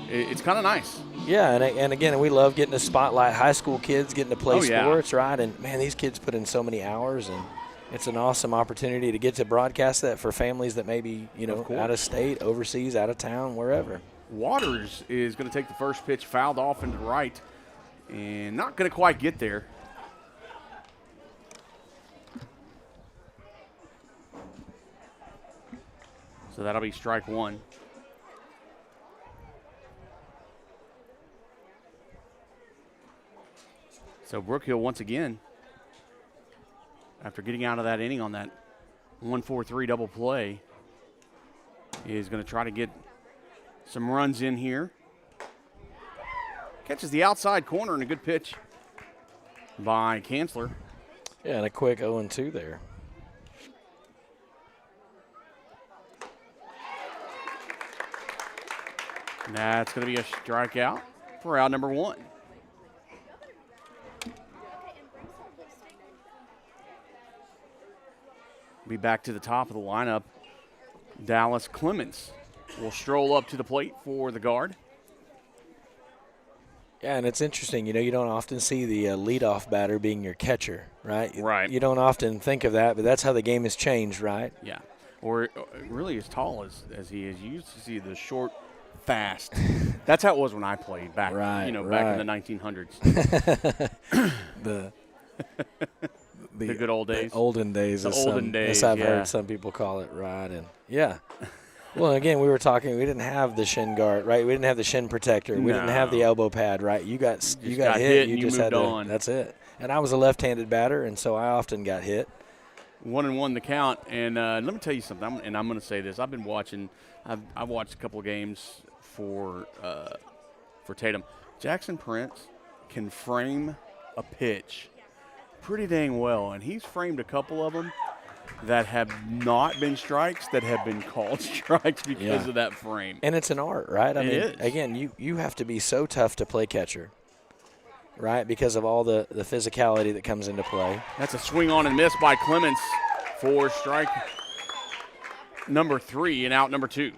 it's kind of nice. Yeah, and again, we love getting to spotlight high school kids getting to play sports, right? And, man, these kids put in so many hours, and it's an awesome opportunity to get to broadcast that for families that may be, out of state, overseas, out of town, wherever. Waters is going to take the first pitch, fouled off into right, and not going to quite get there. So that'll be strike one. So Brook Hill once again, after getting out of that inning on that 1-4-3 double play, is going to try to get some runs in here. Catches the outside corner and a good pitch by Kanzler. Yeah, and a quick 0-2 there. That's going to be a strikeout for out number one. Be back to the top of the lineup. Dallas Clements will stroll up to the plate for the guard. Yeah, and it's interesting. You don't often see the leadoff batter being your catcher, right? Right. You don't often think of that, but that's how the game has changed, right? Yeah. Or really as tall as he is. You used to see the short, fast. That's how it was when I played back, back in the 1900s. The good old days. The olden days. As I've heard some people call it, right? And yeah. Well, again, we were talking. We didn't have the shin guard, right? We didn't have the shin protector. We didn't have the elbow pad, right? You got hit. You just had to. That's it. And I was a left-handed batter, and so I often got hit. 1-1 the count. And let me tell you something. I'm going to say this. I've been watching. I've watched a couple of games for Tatum. Jackson Prince can frame a pitch pretty dang well, and he's framed a couple of them that have not been strikes, that have been called strikes because of that frame. And it's an art, right? I mean, is. Again, you have to be so tough to play catcher, right, because of all the physicality that comes into play. That's a swing on and miss by Clements for strike number 3 and out number 2.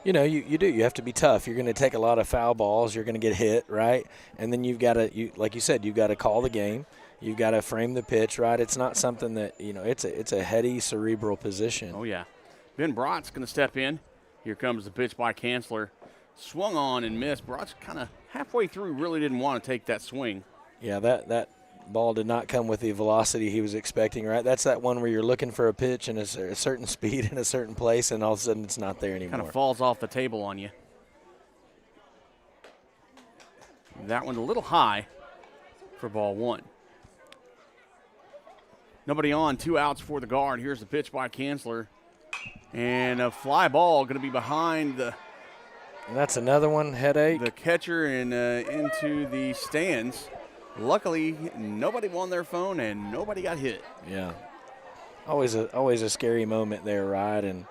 You do. You have to be tough. You're going to take a lot of foul balls. You're going to get hit, right? And then you've got to, like you said, you've got to call the game. You've got to frame the pitch, right? It's not something that, it's a heady, cerebral position. Oh, yeah. Ben Brott's going to step in. Here comes the pitch by Kanzler. Swung on and missed. Brott's kind of halfway through, really didn't want to take that swing. Yeah, that ball did not come with the velocity he was expecting, right? That's that one where you're looking for a pitch and a certain speed in a certain place, and all of a sudden it's not there anymore. Kind of falls off the table on you. That one a little high for ball 1. Nobody on, 2 outs for the guard. Here's the pitch by Kanzler. And a fly ball going to be behind the. And that's another one, headache. The catcher and into the stands. Luckily, nobody won their phone and nobody got hit. Yeah. Always a scary moment there, right? And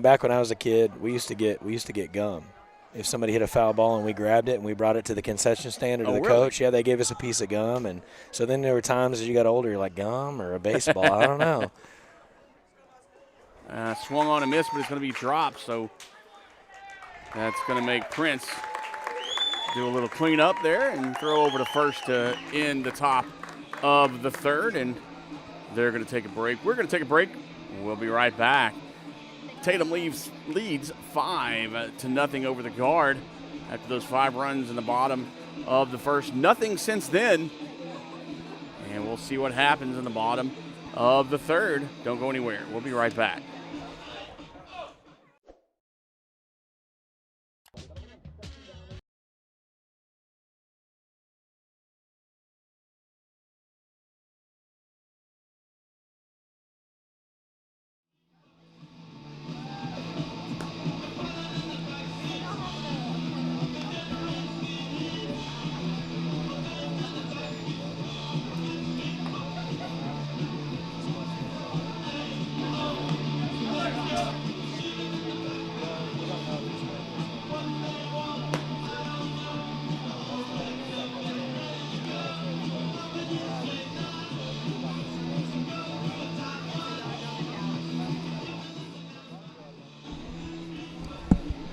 back when I was a kid, we used to get gum. If somebody hit a foul ball and we grabbed it and we brought it to the concession stand or to the coach, they gave us a piece of gum. And so then there were times as you got older, you're like, gum or a baseball? I don't know. Swung on and missed, but it's going to be dropped. So that's going to make Prince do a little cleanup there and throw over to first to end the top of the third. And they're going to take a break. We're going to take a break. We'll be right back. Tatum leads 5-0 over the guard after those 5 runs in the bottom of the first. Nothing since then. And we'll see what happens in the bottom of the third. Don't go anywhere. We'll be right back.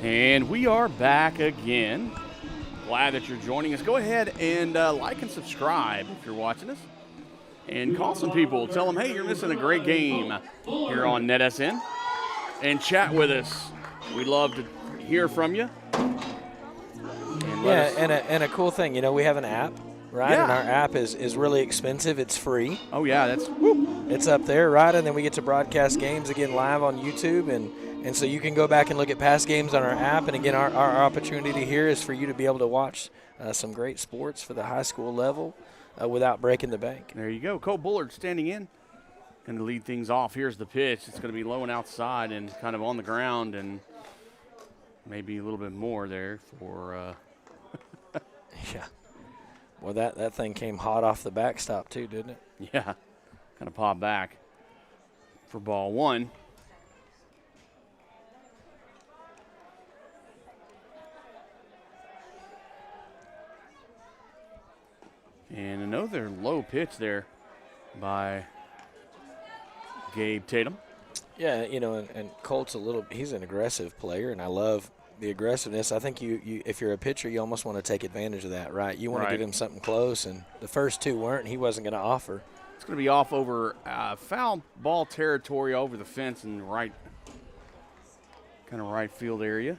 And we are back again. Glad that you're joining us. Go ahead and like and subscribe if you're watching us. And call some people. Tell them, hey, you're missing a great game here on NETSN. And chat with us. We'd love to hear from you. And a cool thing, you know, we have an app, right? Yeah. And our app is really expensive. It's free. Oh, yeah, It's up there, right? And then we get to broadcast games again live on YouTube. And so you can go back and look at past games on our app. And, again, our opportunity here is for you to be able to watch some great sports for the high school level without breaking the bank. There you go. Cole Bullard standing in. Going to lead things off. Here's the pitch. It's going to be low and outside and kind of on the ground and maybe a little bit more there for yeah. Well, that thing came hot off the backstop too, didn't it? yeah, kind of pop back for ball one. And another low pitch there by Gabe Tatum. Yeah, you know, and Colt's he's an aggressive player, and I love the aggressiveness. I think you if you're a pitcher, you almost want to take advantage of that, right? You want to give him something close, and the first two weren't. He wasn't going to offer. It's going to be off over foul ball territory over the fence in right field area.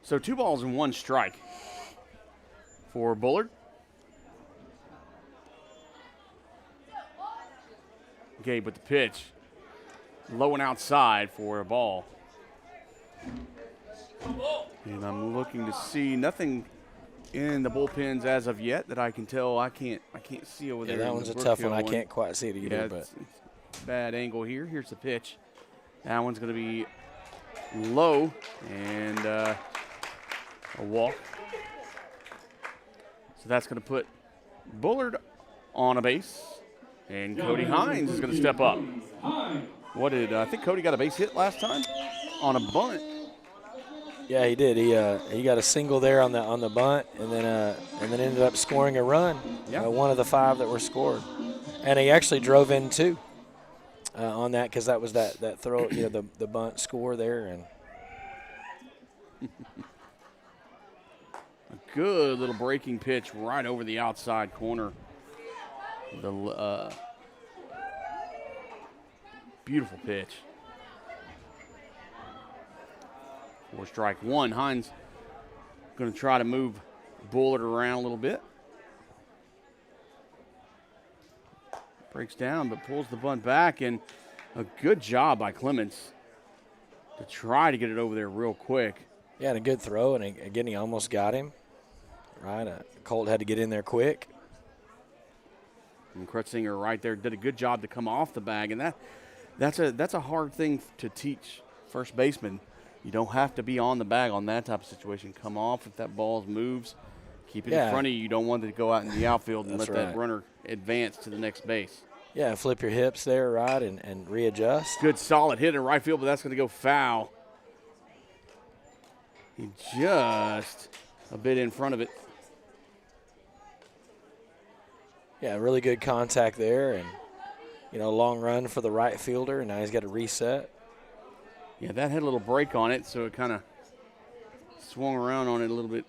So 2 balls and 1 strike for Bullard. Gabe with the pitch. Low and outside for a ball. And I'm looking to see nothing in the bullpens as of yet that I can tell. I can't see over there. Yeah, that one's a tough one. I can't quite see it either. Yeah, but it's bad angle here. Here's the pitch. That one's going to be low and a walk. So that's going to put Bullard on a base. And Cody Hines is going to step up. I think Cody got a base hit last time on a bunt. Yeah, he did. He got a single there on the bunt, and then ended up scoring a run. Yeah. One of the 5 that were scored, and he actually drove in 2 on that because that was that throw, you know, the bunt score there, and a good little breaking pitch right over the outside corner. The beautiful pitch. For strike 1, Hines going to try to move Bullard around a little bit. Breaks down, but pulls the bunt back, and a good job by Clements to try to get it over there real quick. yeah, and a good throw, and again he almost got him. Right, Colt had to get in there quick. And Krutzinger right there did a good job to come off the bag, and that's a hard thing to teach first baseman. You don't have to be on the bag on that type of situation. Come off if that ball moves. Keep it in front of you. You don't want it to go out in the outfield and let that runner advance to the next base. Yeah, flip your hips there, right, and readjust. Good solid hit in right field, but that's going to go foul. He just a bit in front of it. Yeah, really good contact there, and, you know, long run for the right fielder, and now he's got to reset. Yeah, that had a little break on it, so it kind of swung around on it a little bit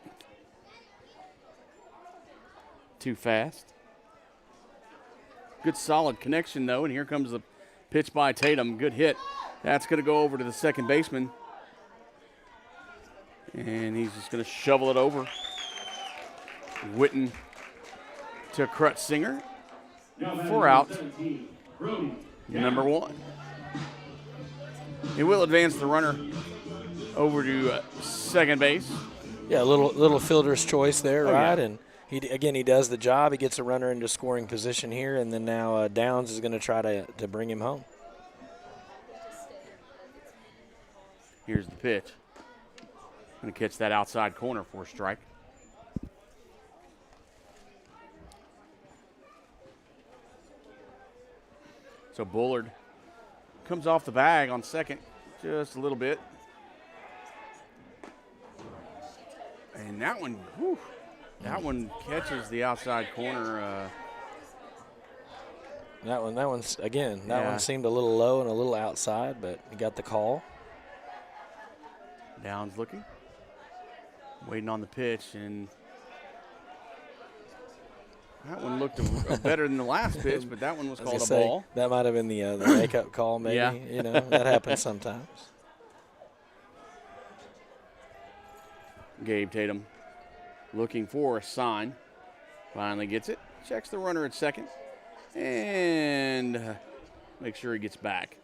too fast. Good solid connection, though, and here comes the pitch by Tatum. Good hit. That's going to go over to the second baseman. And he's just going to shovel it over. Witten to Krutzinger for out number 1. He will advance the runner over to second base. Yeah, a little fielder's choice there, right? Yeah. And he does the job. He gets a runner into scoring position here, and then now Downs is going to try to bring him home. Here's the pitch. Going to catch that outside corner for a strike. So Bullard comes off the bag on second just a little bit. And that one, that one catches the outside corner. That one seemed a little low and a little outside, but he got the call. Downs looking, waiting on the pitch, and that one looked better than the last pitch, but that one was called a ball. That might have been the makeup call, maybe. Yeah. You know, that happens sometimes. Gabe Tatum looking for a sign. Finally gets it. Checks the runner at second. And make sure he gets back.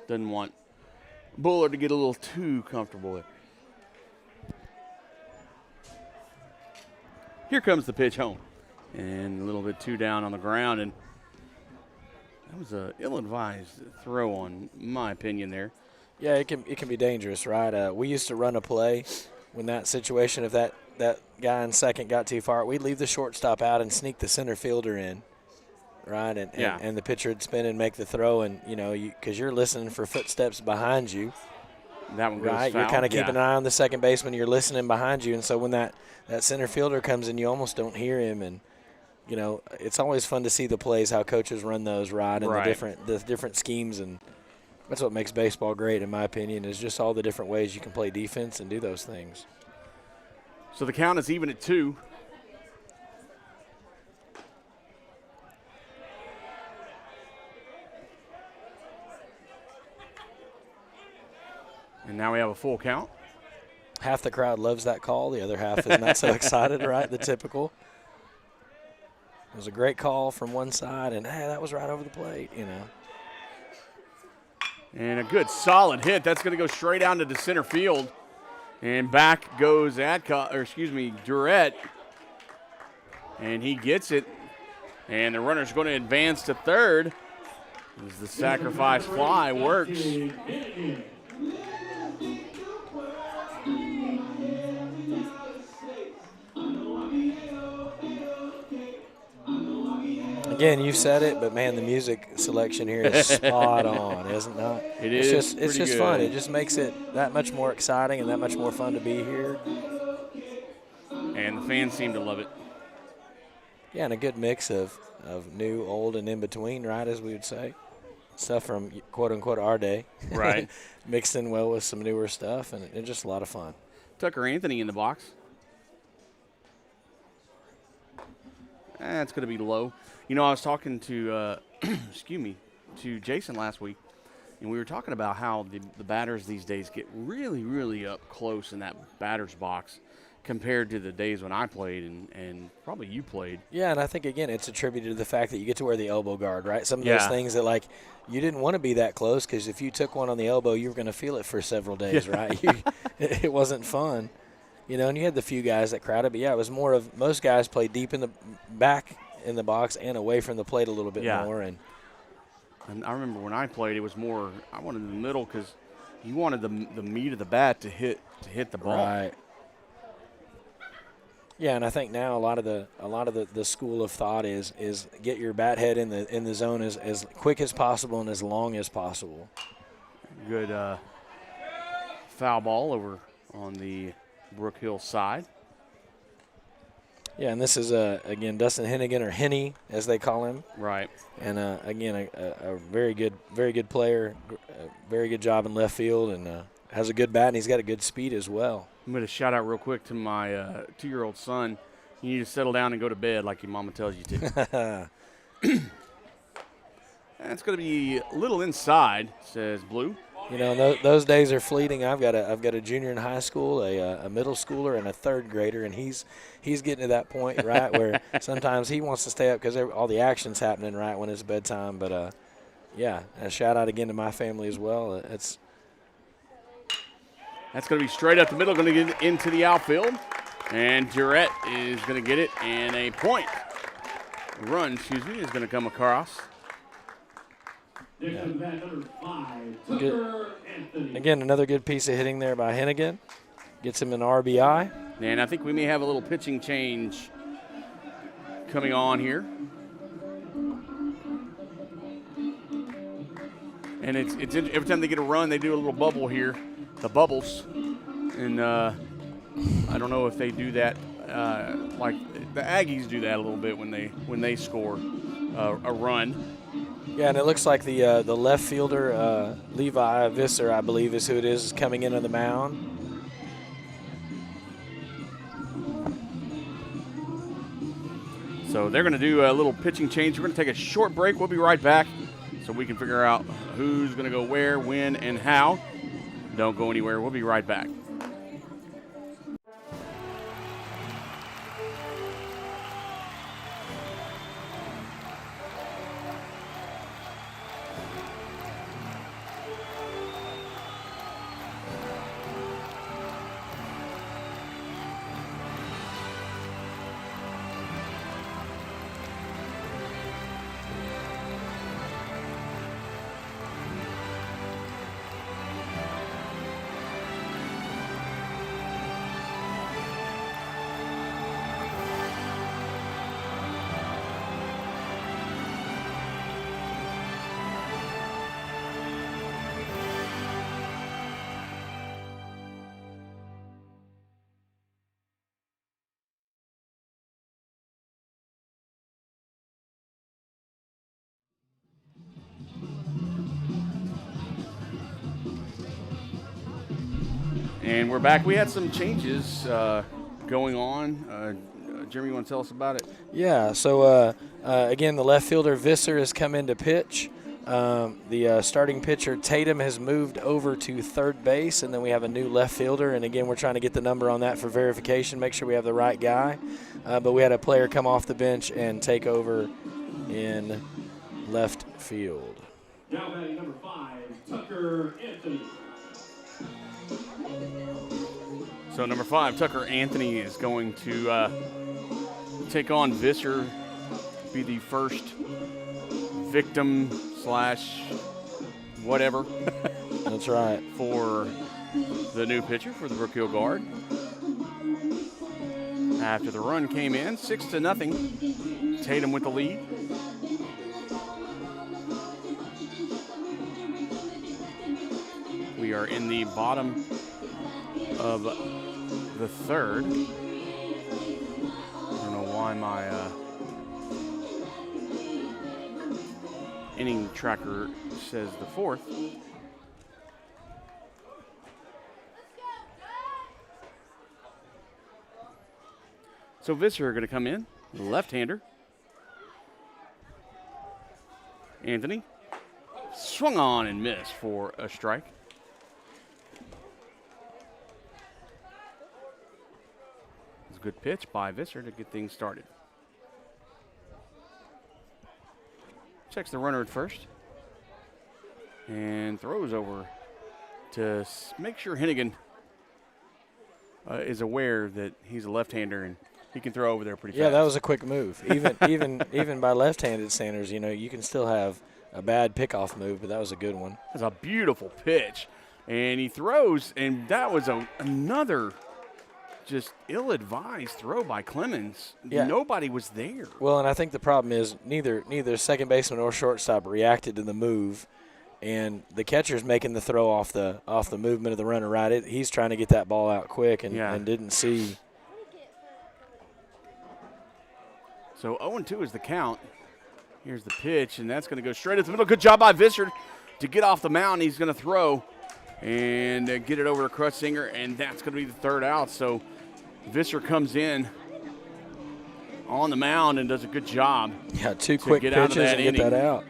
Doesn't want Bullard to get a little too comfortable there. Here comes the pitch home. And a little bit too down on the ground. And that was an ill-advised throw on my opinion there. Yeah, it can be dangerous, right? We used to run a play when that situation, if that guy in second got too far, we'd leave the shortstop out and sneak the center fielder in, right? And the pitcher would spin and make the throw, and, you know, because you're listening for footsteps behind you. That one goes right? foul. You're kind of keeping an eye on the second baseman. You're listening behind you, and so when that center fielder comes in, you almost don't hear him. And, you know, it's always fun to see the plays, how coaches run those, right? And the different schemes, and that's what makes baseball great, in my opinion, is just all the different ways you can play defense and do those things. So the count is even at 2. And now we have a full count. Half the crowd loves that call. The other half is not so excited, right? The typical. It was a great call from one side, and, hey, that was right over the plate, you know. And a good solid hit. That's going to go straight down to the center field. And back goes Durrett. And he gets it. And the runner's going to advance to third as the sacrifice fly works. Again, you said it, but, man, the music selection here is spot on, isn't it? It's just fun. It just makes it that much more exciting and that much more fun to be here. And the fans seem to love it. Yeah, and a good mix of new, old, and in between, right, as we would say. Stuff from, quote-unquote, our day. Right. Mixed in well with some newer stuff, and it's just a lot of fun. Tucker Anthony in the box. That's going to be low. You know, I was talking to, to Jason last week, and we were talking about how the batters these days get really, really up close in that batter's box compared to the days when I played and probably you played. Yeah, and I think, again, it's attributed to the fact that you get to wear the elbow guard, right? Some of those things that, like, you didn't want to be that close because if you took one on the elbow, you were going to feel it for several days, right? It wasn't fun. You know, and you had the few guys that crowded, but, yeah, it was more of most guys played deep in the back in the box and away from the plate a little bit more. And I remember when I played, it was more I wanted the middle because you wanted the meat of the bat to hit the ball. Right. Yeah, and I think now a lot of the school of thought is get your bat head in the zone as quick as possible and as long as possible. Good foul ball over on the Brook Hill side. Yeah, and this is, again, Dustin Hennigan, or Henny, as they call him. Right. And, again, a very good player, very good job in left field, and has a good bat, and he's got a good speed as well. I'm going to shout out real quick to my 2-year-old son. You need to settle down and go to bed like your mama tells you to. That's going to be a little inside, says Blue. You know, those days are fleeting. I've got a junior in high school, a middle schooler, and a third grader, and he's getting to that point, right, where sometimes he wants to stay up because all the action's happening right when it's bedtime. But yeah, a shout out again to my family as well. That's going to be straight up the middle, going to get into the outfield, and Durrett is going to get it, and a point run, is going to come across. Next at number 5, Tucker Anthony. Again, another good piece of hitting there by Hennigan. Gets him an RBI. And I think we may have a little pitching change coming on here. And it's every time they get a run, they do a little bubble here, the bubbles. And I don't know if they do that like Aggies do that a little bit when they score a run. Yeah, and it looks like the left fielder, Levi Visser, I believe is who it is coming in on the mound. So they're going to do a little pitching change. We're going to take a short break. We'll be right back so we can figure out who's going to go where, when, and how. Don't go anywhere. We'll be right back. And we're back. We had some changes going on. Jeremy, you want to tell us about it? Yeah, so again, the left fielder Visser has come in to pitch. The starting pitcher Tatum has moved over to third base, and then we have a new left fielder. And again, we're trying to get the number on that for verification, make sure we have the right guy. But we had a player come off the bench and take over in left field. Now batting number 5, Tucker Anthony. So number 5, Tucker Anthony, is going to take on Visser, be the first victim / whatever. That's right. For the new pitcher for the Brook Hill Guard. After the run came in, 6-0. Tatum with the lead. We are in the bottom of the third. I don't know why my inning tracker says the fourth. So Visser are going to come in, left-hander. Anthony swung on and missed for a strike. It's a good pitch by Visser to get things started. Checks the runner at first and throws over to make sure Hennigan is aware that he's a left-hander and he can throw over there pretty fast. Yeah, that was a quick move. Even by left-handed standards, you know, you can still have a bad pickoff move, but that was a good one. That's a beautiful pitch. And he throws, and that was another just ill-advised throw by Clemens. Yeah. Nobody was there. Well, and I think the problem is neither second baseman or shortstop reacted to the move, and the catcher's making the throw off the movement of the runner, right? He's trying to get that ball out quick and didn't see. So 0-2 is the count. Here's the pitch, and that's going to go straight at the middle. Good job by Visser to get off the mound. He's going to throw and get it over to Krutzinger, and that's going to be the third out. So Visser comes in on the mound and does a good job. Yeah, two quick pitches and get that out.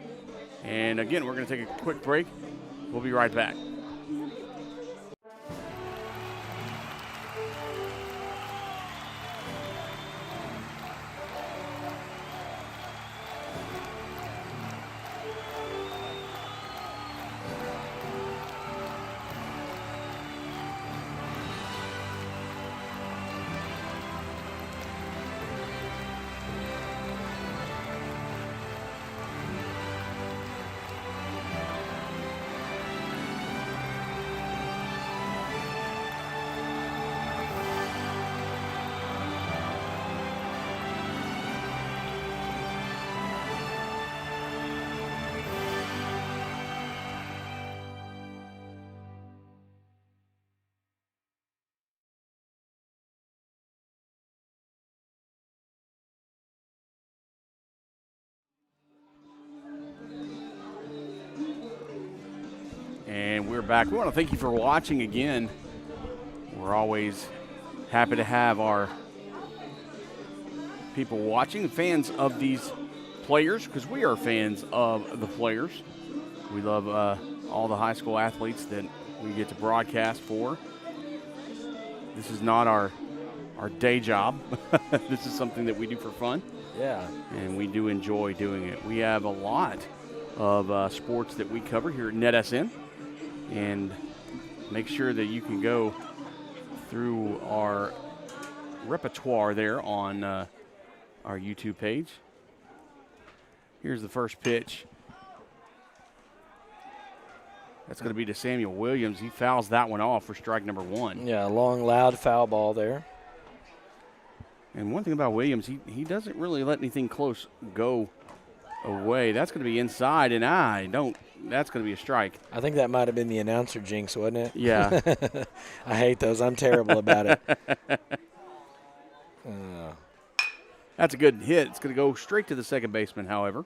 And again, we're going to take a quick break. We'll be right back. And we're back. We want to thank you for watching again. We're always happy to have our people watching, fans of these players, because we are fans of the players. We love all the high school athletes that we get to broadcast for. This is not our day job. This is something that we do for fun. Yeah. And we do enjoy doing it. We have a lot of sports that we cover here at NETSN. And make sure that you can go through our repertoire there on our YouTube page. Here's the first pitch. That's going to be to Samuel Williams. He fouls that one off for strike number 1. Yeah, long, loud foul ball there. And one thing about Williams, he doesn't really let anything close go away. That's going to be inside, and that's going to be a strike. I think that might have been the announcer jinx, wasn't it? Yeah. I hate those. I'm terrible about it. That's a good hit. It's going to go straight to the second baseman, however.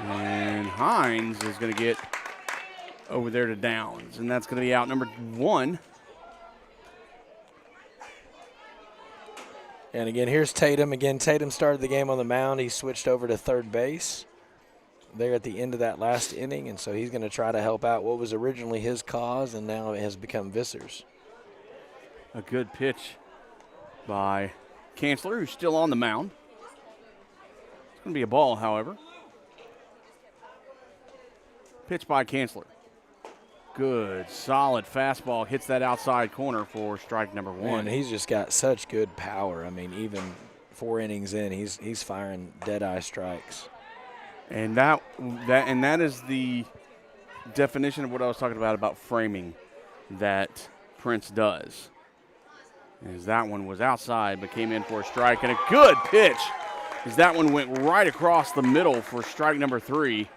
And Hines is going to get over there to Downs, and that's going to be out number 1. And again, here's Tatum. Again, Tatum started the game on the mound. He switched over to third base there at the end of that last inning, and so he's going to try to help out what was originally his cause, and now it has become Visser's. A good pitch by Chancellor, who's still on the mound. It's going to be a ball, however. Pitch by Chancellor. Good, solid fastball. Hits that outside corner for strike number 1. Man, he's just got such good power. I mean, even 4 innings in, he's firing dead-eye strikes. And that is the definition of what I was talking about framing that Prince does. As that one was outside but came in for a strike, and a good pitch as that one went right across the middle for strike number 3.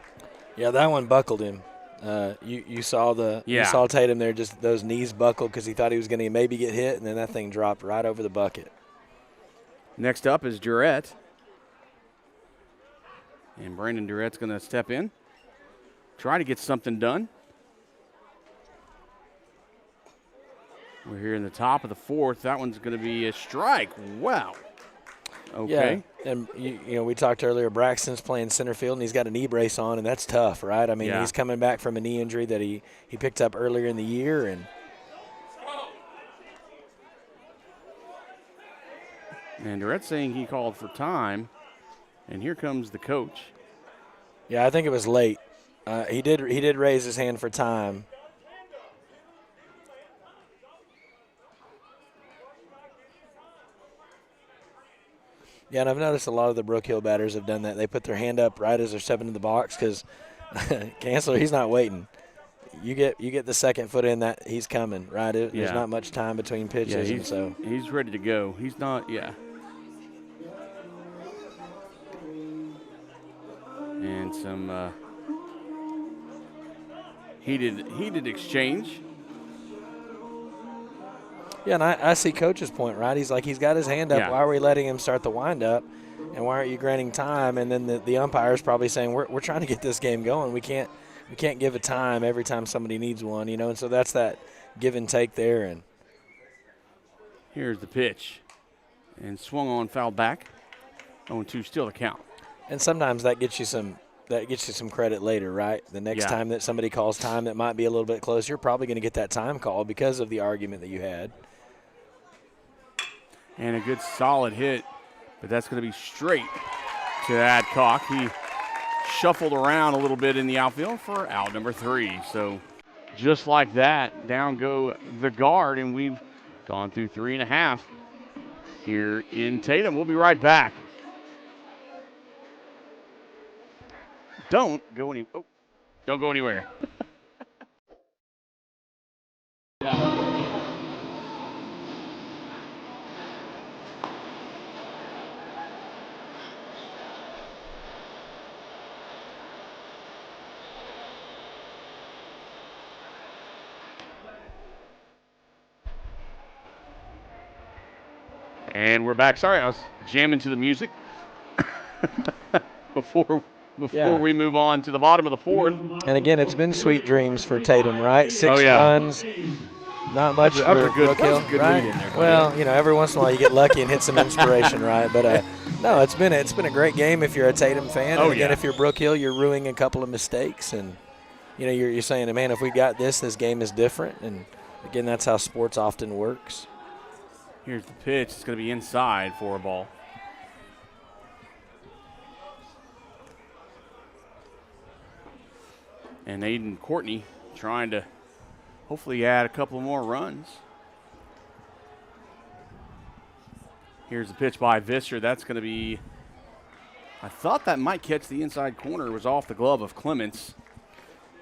Yeah, that one buckled him. You saw you saw Tatum there, just those knees buckled because he thought he was going to maybe get hit, and then that thing dropped right over the bucket. Next up is Durrett. And Brandon Durrett's going to step in, try to get something done. We're here in the top of the 4th. That one's going to be a strike. Wow. Okay. Yeah, and you know, we talked earlier, Braxton's playing center field, and he's got a knee brace on, and that's tough, right? I mean, he's coming back from a knee injury that he picked up earlier in the year. And Durrett's saying he called for time, and here comes the coach. Yeah, I think it was late. He did raise his hand for time. Yeah, and I've noticed a lot of the Brook Hill batters have done that. They put their hand up right as they're stepping in the box because Chancellor, he's not waiting. You get the second foot in, that he's coming, right? There's not much time between pitches, he's ready to go. He's not, And some heated exchange. Yeah, and I see Coach's point, right? He's like, he's got his hand up. Yeah. Why are we letting him start the windup? And why aren't you granting time? And then the umpire's probably saying, we're trying to get this game going. We can't give a time every time somebody needs one, you know. And so that's that give and take there. And here's the pitch, and swung on, fouled back. 0-2, still the count. And sometimes that gets you some credit later, right? The next time that somebody calls time that might be a little bit closer, you're probably going to get that time call because of the argument that you had. And a good solid hit, but that's going to be straight to Adcock. He shuffled around a little bit in the outfield for out number 3. So just like that, down go the guard, and we've gone through 3.5 here in Tatum. We'll be right back. Don't go anywhere. And we're back. Sorry, I was jamming to the music before before we move on to the bottom of the fourth. And again, it's been sweet dreams for Tatum, right? 6 runs. Not much that was for a good, Brook Hill, that was a good right? lead in there. Well, you know, every once in a while you get lucky and hit some inspiration, right? But no, it's been a great game if you're a Tatum fan. And again, if you're Brook Hill, you're ruining a couple of mistakes, and you know you're saying, man, if we got this game is different. And again, that's how sports often works. Here's the pitch. It's going to be inside for a ball. And Aiden Courtney trying to hopefully add a couple more runs. Here's the pitch by Visser. That's going to be, I thought that might catch the inside corner. It was off the glove of Clements.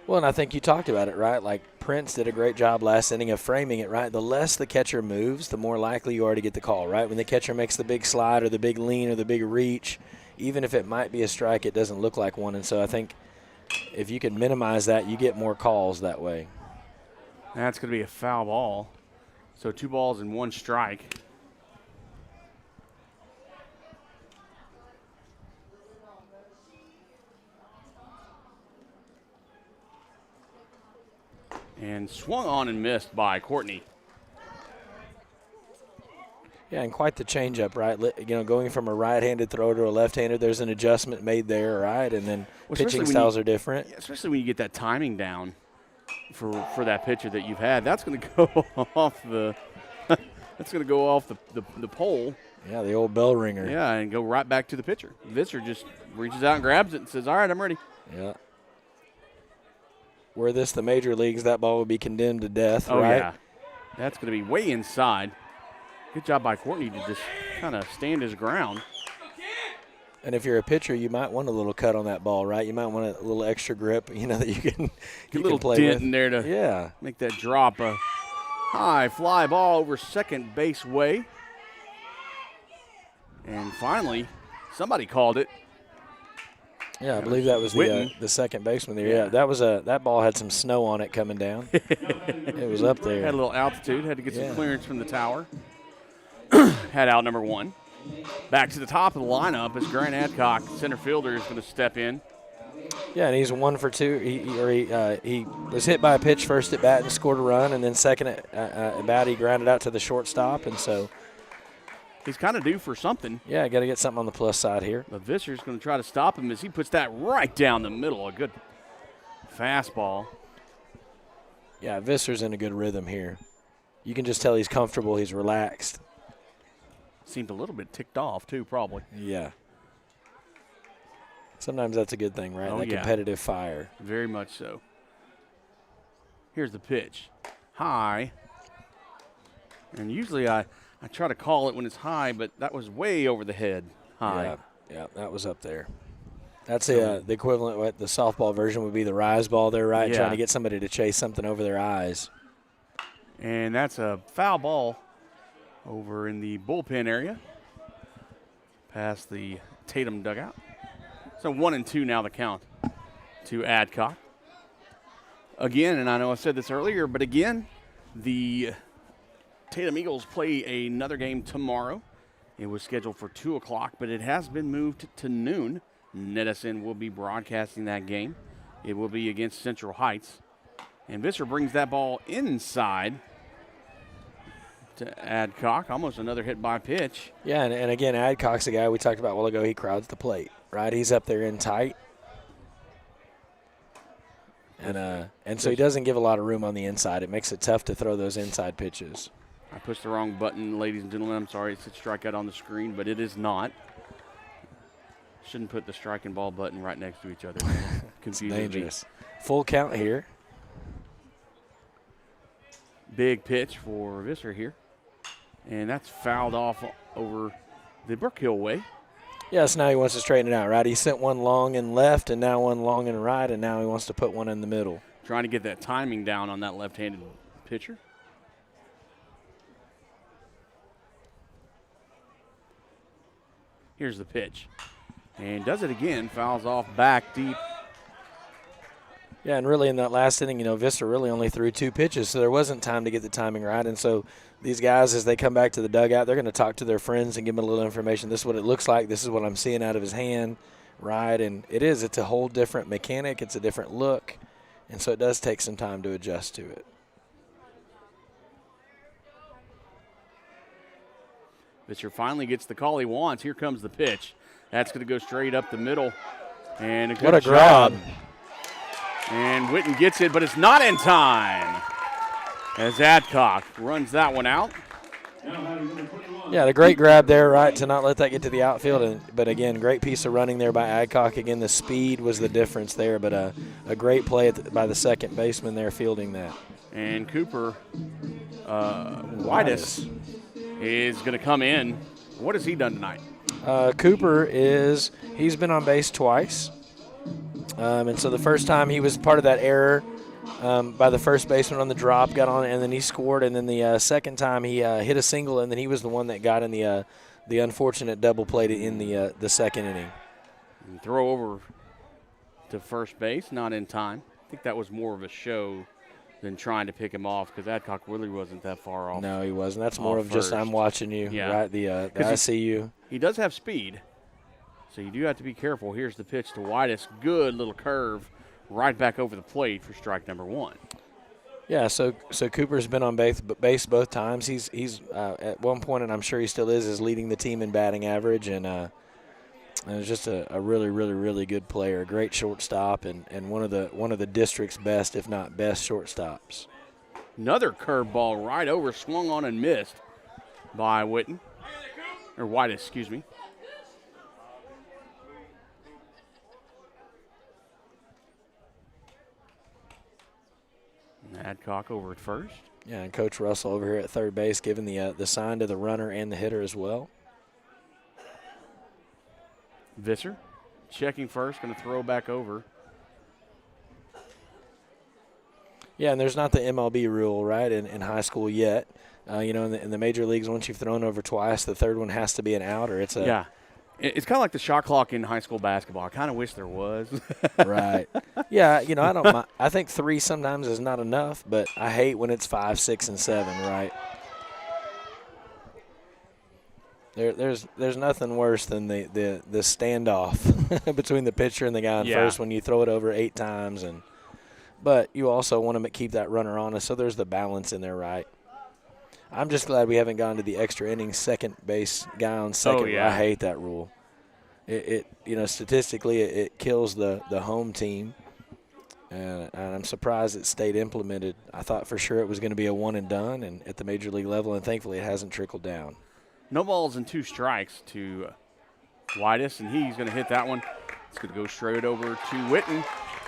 Well, and I think you talked about it, right? Like Prince did a great job last inning of framing it, right? The less the catcher moves, the more likely you are to get the call, right? When the catcher makes the big slide or the big lean or the big reach, even if it might be a strike, it doesn't look like one. And so I think if you can minimize that, you get more calls that way. That's going to be a foul ball. So 2 balls and 1 strike. And swung on and missed by Courtney. Yeah, and quite the changeup, right? You know, going from a right-handed throw to a left-hander, there's an adjustment made there, right? And then pitching styles are different. Yeah, especially when you get that timing down for that pitcher that you've had. That's going to go off the that's going to go off the pole. Yeah, the old bell ringer. Yeah, and go right back to the pitcher. Visser just reaches out and grabs it and says, "All right, I'm ready." Yeah. Were this the major leagues, that ball would be condemned to death, right? Oh, yeah. That's going to be way inside. Good job by Courtney to just kind of stand his ground. And if you're a pitcher, you might want a little cut on that ball, right? You might want a little extra grip, you know, that you can Get a little play dent with. in there to make that drop. A high fly ball over second base way. And finally, somebody called it. Yeah, I believe that was the second baseman there. Yeah, that ball had some snow on it coming down. It was up there. Had a little altitude. Had to get some clearance from the tower. Had out number 1. Back to the top of the lineup as Grant Adcock, center fielder, is going to step in. Yeah, and he's 1 for 2. He was hit by a pitch first at bat and scored a run, and then second at bat he grounded out to the shortstop, and so he's kind of due for something. Yeah, got to get something on the plus side here. But Visser's going to try to stop him as he puts that right down the middle. A good fastball. Yeah, Visser's in a good rhythm here. You can just tell he's comfortable. He's relaxed. Seemed a little bit ticked off, too, probably. Yeah. Sometimes that's a good thing, right? Oh, that competitive fire. Very much so. Here's the pitch. High. And usually I try to call it when it's high, but that was way over the head. High. Yeah, that was up there. That's the equivalent, what the softball version would be the rise ball there, right? Yeah. Trying to get somebody to chase something over their eyes. And that's a foul ball over in the bullpen area, past the Tatum dugout. So 1-2 now the count to Adcock. Again, and I know I said this earlier, but again, the Tatum Eagles play another game tomorrow. It was scheduled for 2 o'clock, but it has been moved to noon. NETSN will be broadcasting that game. It will be against Central Heights. And Visser brings that ball inside to Adcock. Almost another hit by pitch. Yeah, and again, Adcock's a guy we talked about a while ago. He crowds the plate, right? He's up there in tight. And so he doesn't give a lot of room on the inside. It makes it tough to throw those inside pitches. I pushed the wrong button, ladies and gentlemen. I'm sorry. It said strikeout on the screen, but it is not. Shouldn't put the strike and ball button right next to each other. Confuses dangerous. Full count here. Big pitch for Visser here. And that's fouled off over the Brook Hill way. Yes, now he wants to straighten it out, right? He sent one long and left and now one long and right, and now he wants to put one in the middle. Trying to get that timing down on that left-handed pitcher. Here's the pitch. And does it again, fouls off back deep. Yeah, and really in that last inning, Visser really only threw 2 pitches, so there wasn't time to get the timing right. And so these guys, as they come back to the dugout, they're going to talk to their friends and give them a little information. This is what it looks like. This is what I'm seeing out of his hand, right? And it's a whole different mechanic. It's a different look. And so it does take some time to adjust to it. Visser finally gets the call he wants. Here comes the pitch. That's going to go straight up the middle. And a good What a job. grab. And Witten gets it, but it's not in time. As Adcock runs that one out. Yeah, the great grab there, right, to not let that get to the outfield. But, again, great piece of running there by Adcock. Again, the speed was the difference there, but a great play by the second baseman there fielding that. And Cooper Whitus is going to come in. What has he done tonight? Cooper he's been on base twice. And so the first time he was part of that error by the first baseman on the drop, got on, and then he scored. And then the second time he hit a single, and then he was the one that got in the unfortunate double play in the second inning. And throw over to first base, not in time. I think that was more of a show than trying to pick him off because Adcock really wasn't that far off. No, he wasn't. That's more of just I'm watching you, right? The I see you. He does have speed, so you do have to be careful. Here's the pitch to Whitus. Good little curve right back over the plate for strike number one. Yeah, so Cooper's been on base both times. He's at one point, and I'm sure he still is leading the team in batting average, and it's just a really, really, really good player. Great shortstop, and one of the district's best, if not best, shortstops. Another curveball right over, swung on and missed by Witten, or Whitus, excuse me. Adcock over at first. Yeah, and Coach Russell over here at third base giving the sign to the runner and the hitter as well. Visser checking first, going to throw back over. Yeah, and there's not the MLB rule, right, in high school yet. In the major leagues, once you've thrown over twice, the third one has to be an out, or it's a – Yeah. It's kind of like the shot clock in high school basketball. I kind of wish there was. Right. Yeah, I don't mind. I think 3 sometimes is not enough, but I hate when it's 5, 6, and 7, right? There's nothing worse than the standoff between the pitcher and the guy on first when you throw it over 8 times. But you also want to keep that runner honest, so there's the balance in there, right? I'm just glad we haven't gone to the extra innings second base guy on second. Oh, yeah. I hate that rule. It statistically it kills the home team, and I'm surprised it stayed implemented. I thought for sure it was going to be a one and done, and at the major league level, and thankfully it hasn't trickled down. No balls and 2 strikes to Whitus, and he's going to hit that one. It's going to go straight over to Witten,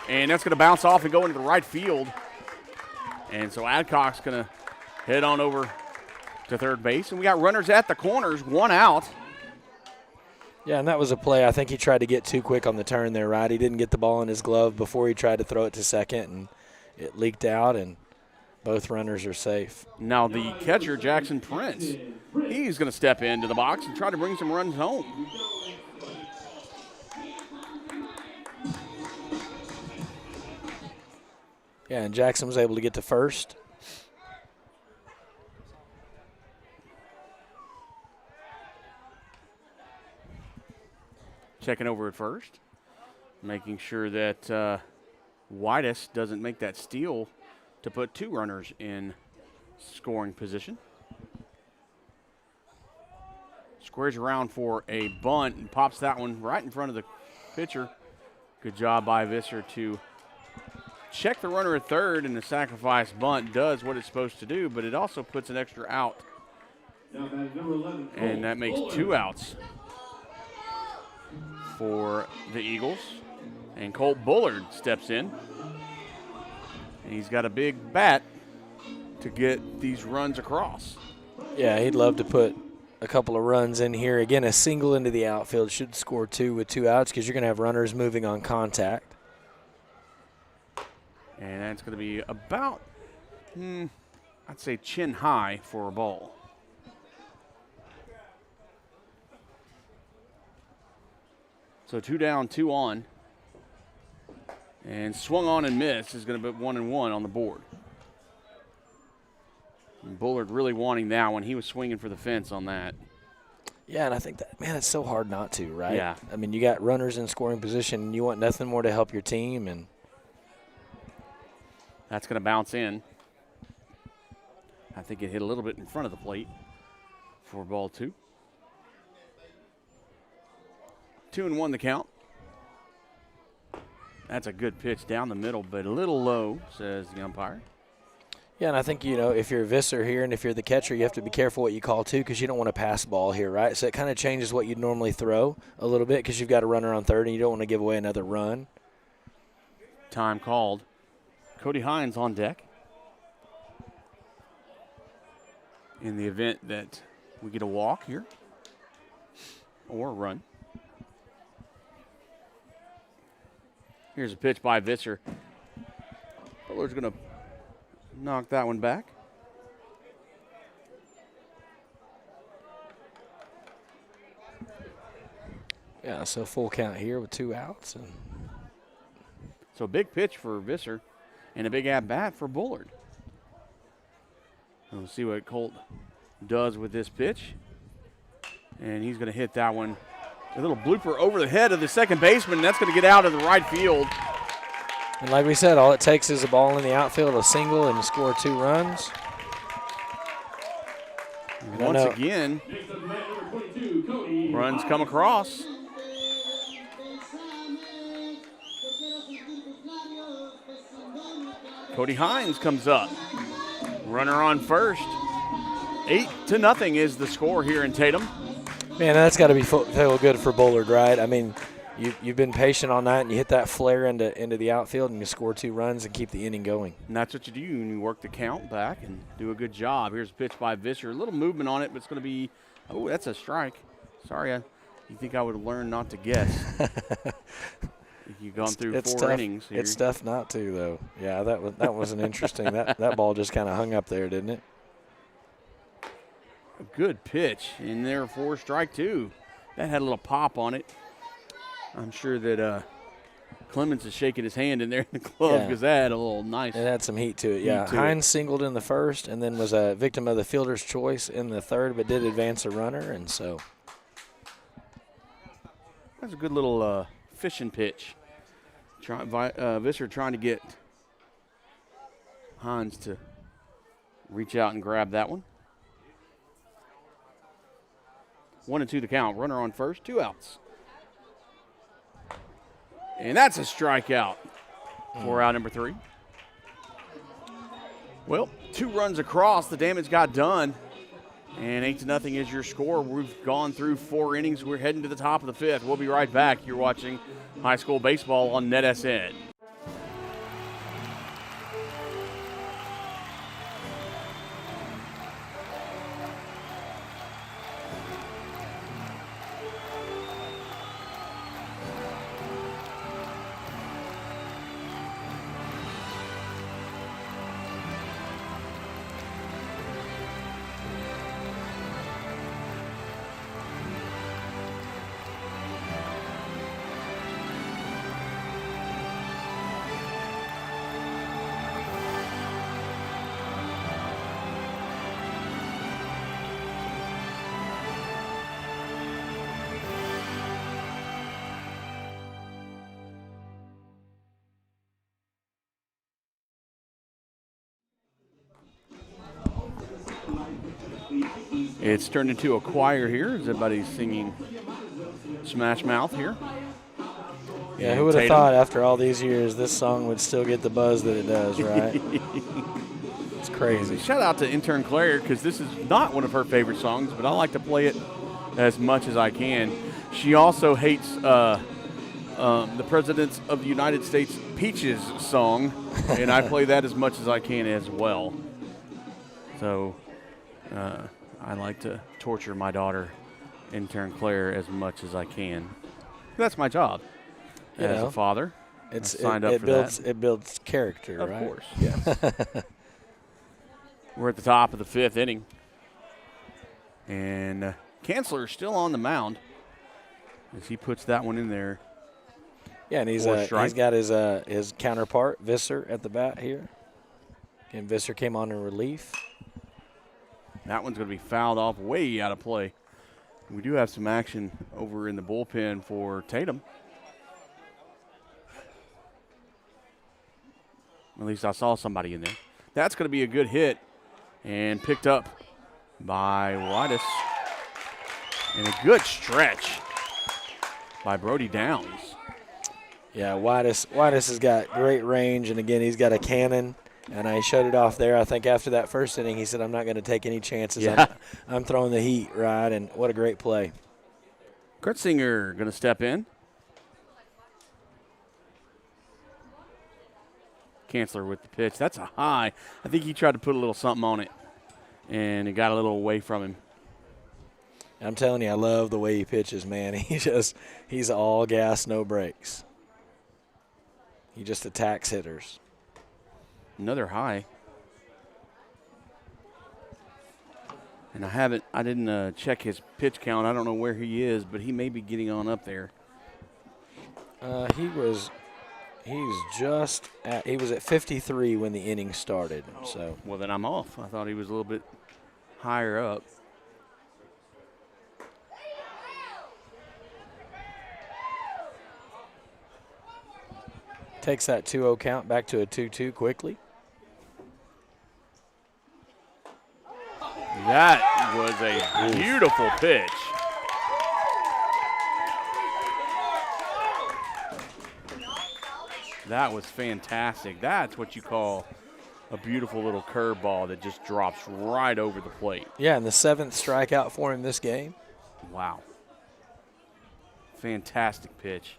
and that's going to bounce off and go into the right field. And so Adcock's going to head on over to third base, and we got runners at the corners, 1 out. Yeah, and that was a play. I think he tried to get too quick on the turn there, right? He didn't get the ball in his glove before he tried to throw it to second, and it leaked out, and both runners are safe. Now the catcher, Jackson Prince, he's going to step into the box and try to bring some runs home. Yeah, and Jackson was able to get to first. Checking over at first, making sure that Whitus doesn't make that steal to put 2 runners in scoring position. Squares around for a bunt and pops that one right in front of the pitcher. Good job by Visser to check the runner at third, and the sacrifice bunt does what it's supposed to do, but it also puts an extra out. And that makes 2 outs for the Eagles. And Colt Bullard steps in. And he's got a big bat to get these runs across. Yeah, he'd love to put a couple of runs in here. Again, a single into the outfield should score 2 with 2 outs because you're going to have runners moving on contact. And that's going to be about, I'd say chin high for a ball. So 2 down, 2 on. And swung on and missed is going to be 1-1 on the board. And Bullard really wanting that one. He was swinging for the fence on that. Yeah, and I think that, man, it's so hard not to, right? Yeah. I mean, you got runners in scoring position, and you want nothing more to help your team. And That's going to bounce in. I think it hit a little bit in front of the plate for ball 2. 2-1 the count. That's a good pitch down the middle, but a little low, says the umpire. yeah, and I think, if you're a Visser here and if you're the catcher, you have to be careful what you call too, because you don't want to pass ball here, right? So it kind of changes what you'd normally throw a little bit, because you've got a runner on third and you don't want to give away another run. Time called. Cody Hines on deck. In the event that we get a walk here or a run. Here's a pitch by Visser. Bullard's going to knock that one back. Yeah, so full count here with 2 outs. And So a big pitch for Visser and a big at-bat for Bullard. We'll see what Colt does with this pitch. And he's going to hit that one. A little blooper over the head of the second baseman. And that's going to get out of the right field. And like we said, all it takes is a ball in the outfield, a single, and you score 2 runs. Once again, runs come across. Cody Hines comes up. Runner on first. 8-0 is the score here in Tatum. Man, that's got to feel good for Bullard, right? I mean, you've been patient on that, and you hit that flare into the outfield, and you score 2 runs and keep the inning going. And that's what you do when you work the count back and do a good job. Here's a pitch by Visser. A little movement on it, but it's going to be – oh, that's a strike. Sorry, you think I would have learned not to guess. You've gone through 4 innings here. It's tough not to, though. Yeah, that was an interesting – that ball just kind of hung up there, didn't it? A good pitch in there for strike 2. That had a little pop on it. I'm sure that Clemens is shaking his hand in there in the glove because that had a little nice. It had some heat to it, yeah. Hines singled in the first and then was a victim of the fielder's choice in the third, but did advance a runner, and so. That's a good little fishing pitch. Visser trying to get Hines to reach out and grab that one. 1-2 the count. Runner on first, 2 outs. And that's a strikeout for out number 3. Well, 2 runs across. The damage got done. And 8-0 is your score. We've gone through 4 innings. We're heading to the top of the 5th. We'll be right back. You're watching high school baseball on NETSN. It's turned into a choir here as everybody's singing Smash Mouth here. Yeah, who would have thought after all these years this song would still get the buzz that it does, right? It's crazy. Shout out to intern Claire, because this is not one of her favorite songs, but I like to play it as much as I can. She also hates the President of the United States Peaches song, and I play that as much as I can as well. So I like to torture my daughter, intern Claire, as much as I can. That's my job as a father. It builds character, right? Of course, yes. We're at the top of the 5th inning. And Kanzler's still on the mound as he puts that one in there. Yeah, and he's got his counterpart, Visser, at the bat here. And Visser came on in relief. That one's going to be fouled off way out of play. We do have some action over in the bullpen for Tatum. At least I saw somebody in there. That's going to be a good hit and picked up by Whitus. And a good stretch by Brody Downs. Yeah, Whitus has got great range, and again, he's got a cannon, and I showed it off there. I think after that first inning, he said, I'm not going to take any chances. Yeah. I'm throwing the heat, right, and what a great play. Kurtzinger going to step in. Kanzler with the pitch. That's a high. I think he tried to put a little something on it, and it got a little away from him. I'm telling you, I love the way he pitches, man. He's all gas, no brakes. He just attacks hitters. Another high. And I didn't check his pitch count. I don't know where he is, but he may be getting on up there. He was at 53 when the inning started. So Well, then I'm off. I thought he was a little bit higher up. takes that 2-0 count back to a 2-2 quickly. That was a beautiful pitch. That was fantastic. That's what you call a beautiful little curveball that just drops right over the plate. Yeah, and the 7th strikeout for him this game. Wow. Fantastic pitch.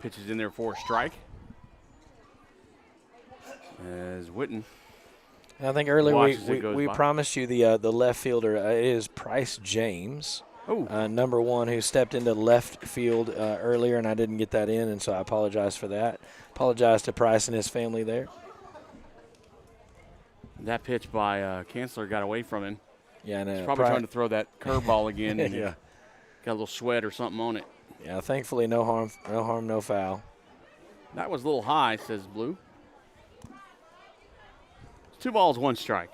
Pitch is in there for a strike. As Witten. And I think earlier we by. promised you the left fielder. It is Price James, number 1, who stepped into left field earlier, and I didn't get that in, and so I apologize for that. Apologize to Price and his family there. That pitch by Kanzler got away from him. Yeah, and He's probably trying to throw that curveball again. And yeah, got a little sweat or something on it. Yeah, thankfully no harm, no foul. That was a little high, says Blue. 2 balls, 1 strike.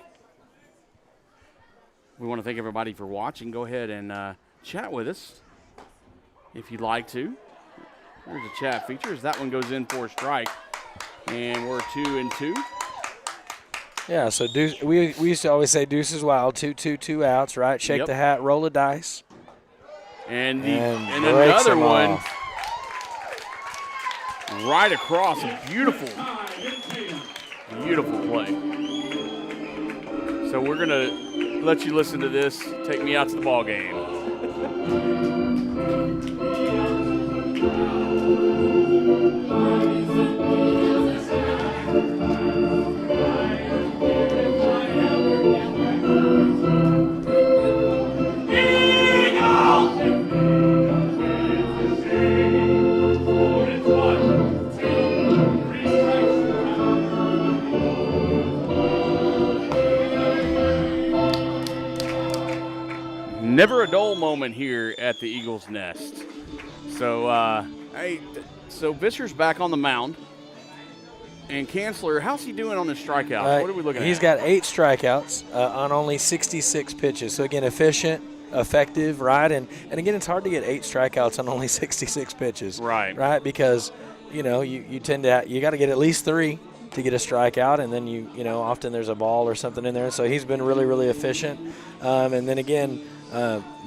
We want to thank everybody for watching. Go ahead and chat with us if you'd like to. There's a chat feature. That one goes in for a strike. And we're 2-2. Yeah, so we used to always say deuce is wild, 2 outs, right? Shake the hat, roll the dice. And another one right across. A beautiful play. So we're going to let you listen to this. Take me out to the ball game. Never a dull moment here at the Eagles' Nest. So, so Visser's back on the mound. And Kanzler, how's he doing on his strikeouts? What are we looking at? He's got 8 strikeouts on only 66 pitches. So, again, efficient, effective, right? And again, it's hard to get 8 strikeouts on only 66 pitches. Right. Right? Because, you tend to you got to get at least 3 to get a strikeout, and then often there's a ball or something in there. So he's been really, really efficient. And then again,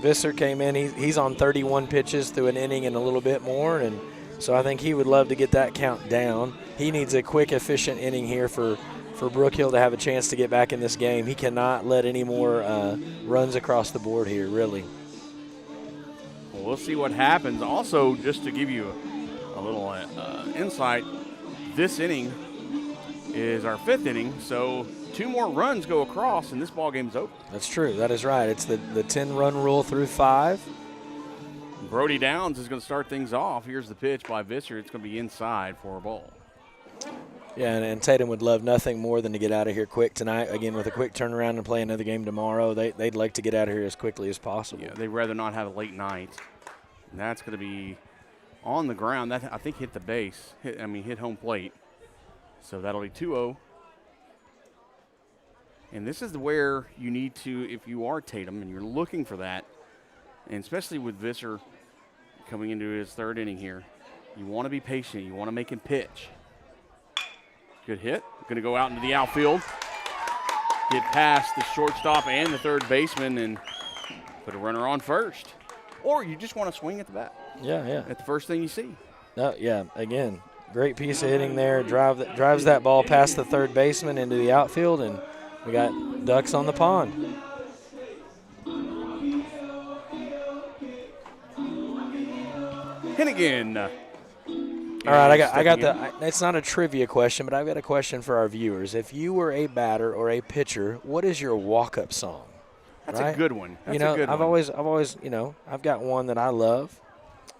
Visser came in. He's on 31 pitches through an inning and a little bit more, and so I think he would love to get that count down. He needs a quick, efficient inning here for Brook Hill to have a chance to get back in this game. He cannot let any more runs across the board here, really. Well, we'll see what happens. Also, just to give you a little insight, this inning is our 5th inning, so 2 more runs go across, and this ball game's over. That's true. That is right. It's the 10-run rule through 5. Brody Downs is going to start things off. Here's the pitch by Visser. It's going to be inside for a ball. Yeah, and Tatum would love nothing more than to get out of here quick tonight. Again, with a quick turnaround and play another game tomorrow, they'd like to get out of here as quickly as possible. Yeah, they'd rather not have a late night. And that's going to be on the ground. That I think hit the base. Hit home plate. So that'll be 2-0 And this is where you need to, if you are Tatum and you're looking for that, and especially with Visser coming into his third inning here, you want to be patient. You want to make him pitch. Good hit. Going to go out into the outfield. Get past the shortstop and the third baseman and put a runner on first. Or you just want to swing at the bat. Yeah, yeah. At the first thing you see. Yeah, again, great piece of hitting there. Drives that ball past the third baseman into the outfield, and we got ducks on the pond. Hennigan. All right, I got it's not a trivia question, but I've got a question for our viewers. If you were a batter or a pitcher, what is your walk-up song? That's right? a good one. That's you know, a good I've one. always, I've got one that I love.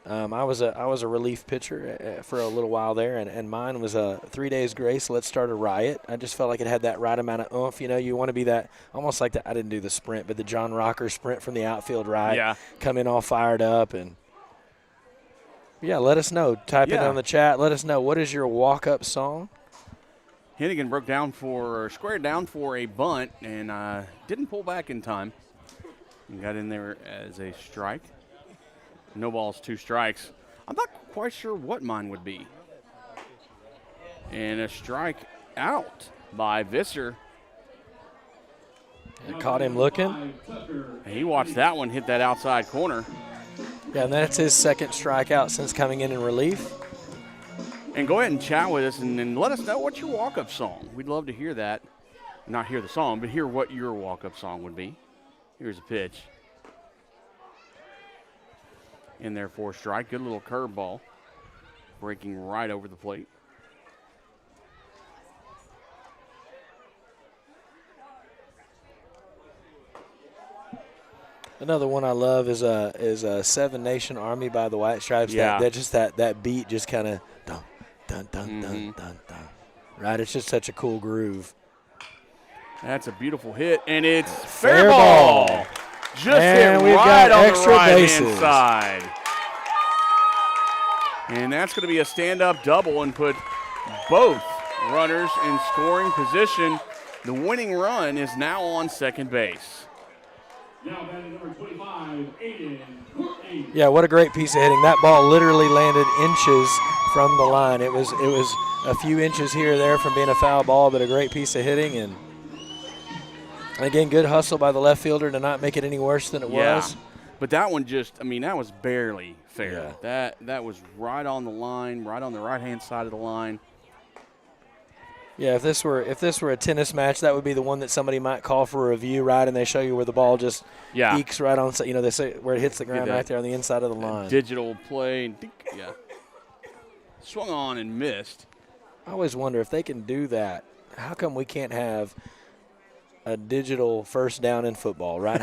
I was a relief pitcher for a little while there, and mine was a 3 Days Grace, Let's Start a Riot. I just felt like it had that right amount of oomph. You want to be that, almost like I didn't do the sprint, but the John Rocker sprint from the outfield right. Yeah. Come in all fired up. And, yeah, let us know. Type it on the chat. Let us know, what is your walk-up song? Hennigan squared down for a bunt and didn't pull back in time. And got in there as a strike. No balls, 2 strikes. I'm not quite sure what mine would be. And a strike out by Visser. It caught him looking. And he watched that one hit that outside corner. Yeah, and that's his second strikeout since coming in relief. And go ahead and chat with us and let us know what's your walk-up song. We'd love to hear that. Not hear the song, but hear what your walk-up song would be. Here's a pitch. In there for a strike. Good little curveball. Breaking right over the plate. Another one I love is Seven Nation Army by the White Stripes. Yeah. That beat just kind of dun dun dun dun dun dun. Right, it's just such a cool groove. That's a beautiful hit, and it's Fair fair ball. ball. Just And hit we've right got on extra the right-hand bases. side. And that's going to be a stand-up double and put both runners in scoring position. The winning run is now on second base. Now batting number 25, Aiden Courtney. Yeah, what a great piece of hitting. That ball literally landed inches from the line. It was a few inches here or there from being a foul ball, but a great piece of hitting. And again, good hustle by the left fielder to not make it any worse than it was. But that one that was barely fair. Yeah. That was right on the line, right on the right-hand side of the line. Yeah, if this were a tennis match, that would be the one that somebody might call for a review, right? And they show you where the ball just ekes right on. They say where it hits the ground right there on the inside of the line. Digital play, and swung on and missed. I always wonder if they can do that. How come we can't have a digital first down in football, right?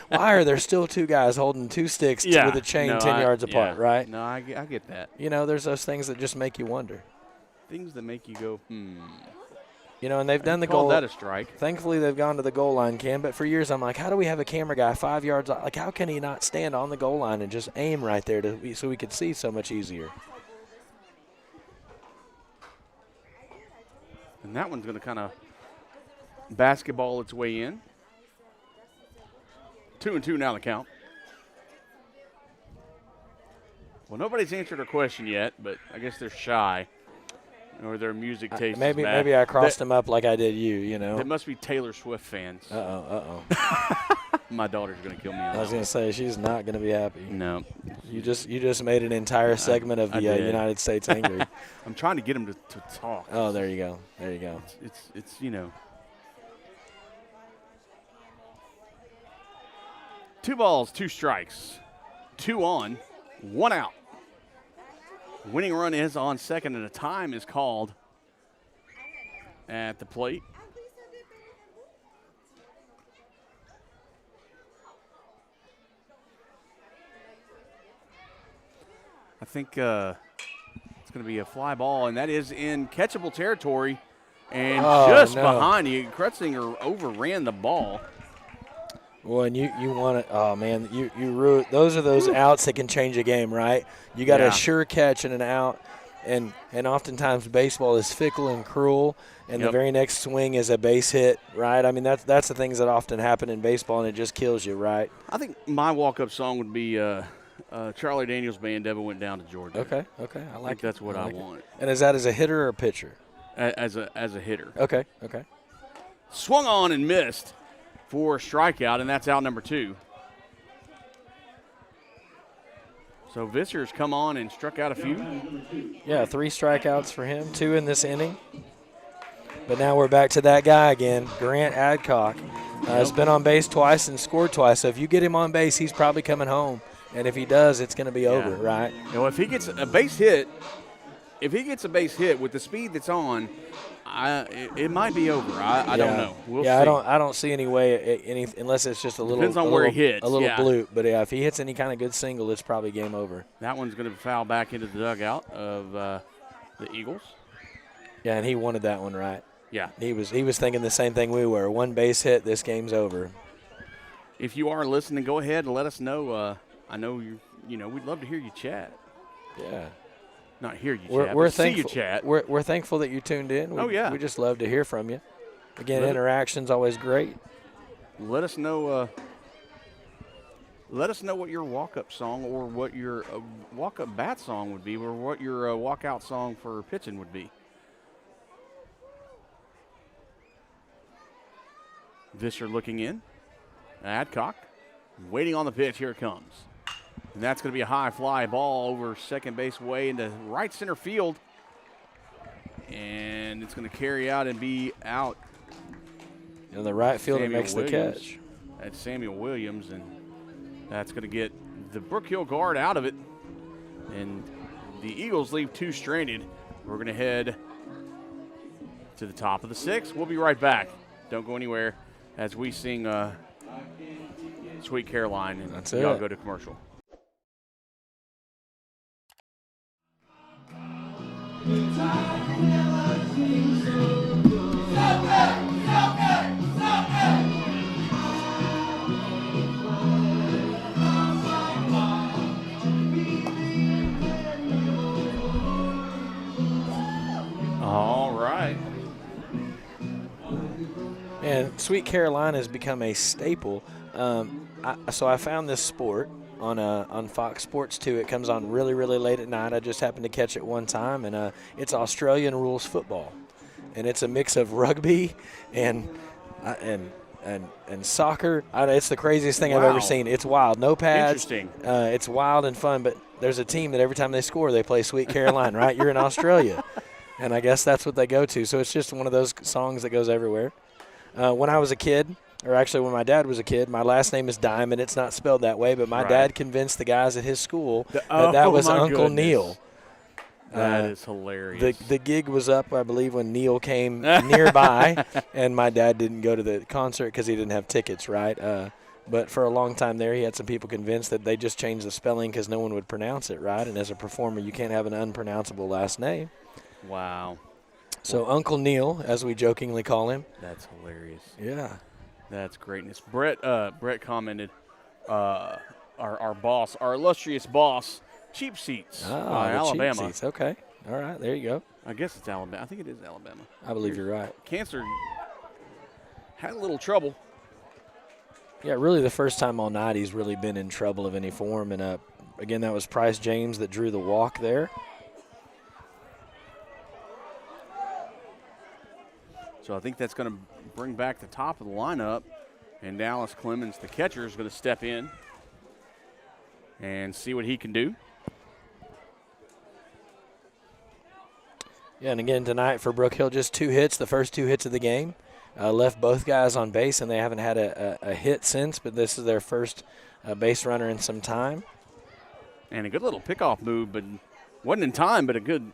Why are there still 2 guys holding 2 sticks with a chain 10 yards apart, right? No, I get that. There's those things that just make you wonder. Things that make you go, And they've done the call goal. That a strike. Thankfully, they've gone to the goal line, Cam. But for years, I'm like, how do we have a camera guy 5 yards? Like, how can he not stand on the goal line and just aim right there so we could see so much easier? And that one's going to kind of basketball its way in. 2-2 now the count. Well, nobody's answered a question yet, but I guess they're shy. Or their music taste maybe is bad. I crossed them up like I did you. They must be Taylor Swift fans. Uh-oh. My daughter's going to kill me on I was that going to say, she's not going to be happy. No. You just made an entire segment of the United States angry. I'm trying to get them to talk. Oh, there you go. It's 2 balls, 2 strikes. 2 on, 1 out. Winning run is on second, and a time is called at the plate. I think it's going to be a fly ball, and that is in catchable territory. And behind you, Kretzinger overran the ball. Well, and you want to, oh man, you ruin. Those are those outs that can change a game, right? You got a sure catch and an out, and oftentimes baseball is fickle and cruel, and the very next swing is a base hit, right? I mean, that's the things that often happen in baseball, and it just kills you, right? I think my walk-up song would be Charlie Daniels Band, Devil Went Down to Georgia. Okay. I like it. that's what I like want. And is that as a hitter or a pitcher? As a hitter. Okay. Swung on and missed for a strikeout, and that's out number 2. So Visser's come on and struck out a few. Yeah, 3 strikeouts for him, 2 in this inning. But now we're back to that guy again, Grant Adcock. Has been on base twice and scored twice. So if you get him on base, he's probably coming home. And if he does, it's going to be over, right? You know, if he gets a base hit with the speed that's on, it might be over. I don't know. We'll see. I don't see any way unless it's just a little. Depends on where he hits. A little bloop, but yeah, if he hits any kind of good single, it's probably game over. That one's going to foul back into the dugout of the Eagles. Yeah, and he wanted that one right. Yeah, he was thinking the same thing we were. One base hit, this game's over. If you are listening, go ahead and let us know. I know we'd love to hear you chat. Yeah. Not hear you chat, we're but thankful, see you chat. We're thankful that you tuned in. We just love to hear from you. Again, interaction's always great. Let us know. Let us know what your walk-up song or what your walk-up bat song would be, or what your walk-out song for pitching would be. Visser looking in. Adcock waiting on the pitch. Here it comes. And that's going to be a high fly ball over second base way into right center field. And it's going to carry out and be out. And the right fielder makes the catch. That's Samuel Williams, and that's going to get the Brook Hill guard out of it. And the Eagles leave 2 stranded. We're going to head to the top of the 6th. We'll be right back. Don't go anywhere as we sing Sweet Caroline, and that's y'all it. go to commercial. All right. And Sweet Caroline has become a staple. So I found this sport on Fox Sports 2. It comes on really, really late at night. I just happened to catch it one time, and it's Australian rules football, and it's a mix of rugby and soccer. It's the craziest thing I've ever seen. It's wild. No pads. Interesting. It's wild and fun, but there's a team that every time they score, they play Sweet Caroline, right? You're in Australia, and I guess that's what they go to. So it's just one of those songs that goes everywhere. When I was a kid, or actually when my dad was a kid, my last name is Diamond. It's not spelled that way, but my dad convinced the guys at his school that was Uncle Neil. That is hilarious. The gig was up, I believe, when Neil came nearby, and my dad didn't go to the concert because he didn't have tickets, right? But for a long time there, he had some people convinced that they just changed the spelling because no one would pronounce it, right? And as a performer, you can't have an unpronounceable last name. Wow. So Uncle Neil, as we jokingly call him. That's hilarious. Yeah. That's greatness. Brett commented, our boss, our illustrious boss, Cheap Seats, Alabama. Cheap Seats. Okay. All right. There you go. I guess it's Alabama. I think it is Alabama. I believe you're right. Cancer had a little trouble. Yeah, really the first time all night he's really been in trouble of any form. And, again, that was Price James that drew the walk there. So I think that's going to bring back the top of the lineup. And Dallas Clemens, the catcher, is going to step in and see what he can do. Yeah, and again tonight for Brook Hill, just 2 hits, the first 2 hits of the game. Left both guys on base, and they haven't had a hit since, but this is their first base runner in some time. And a good little pickoff move, but wasn't in time, but a good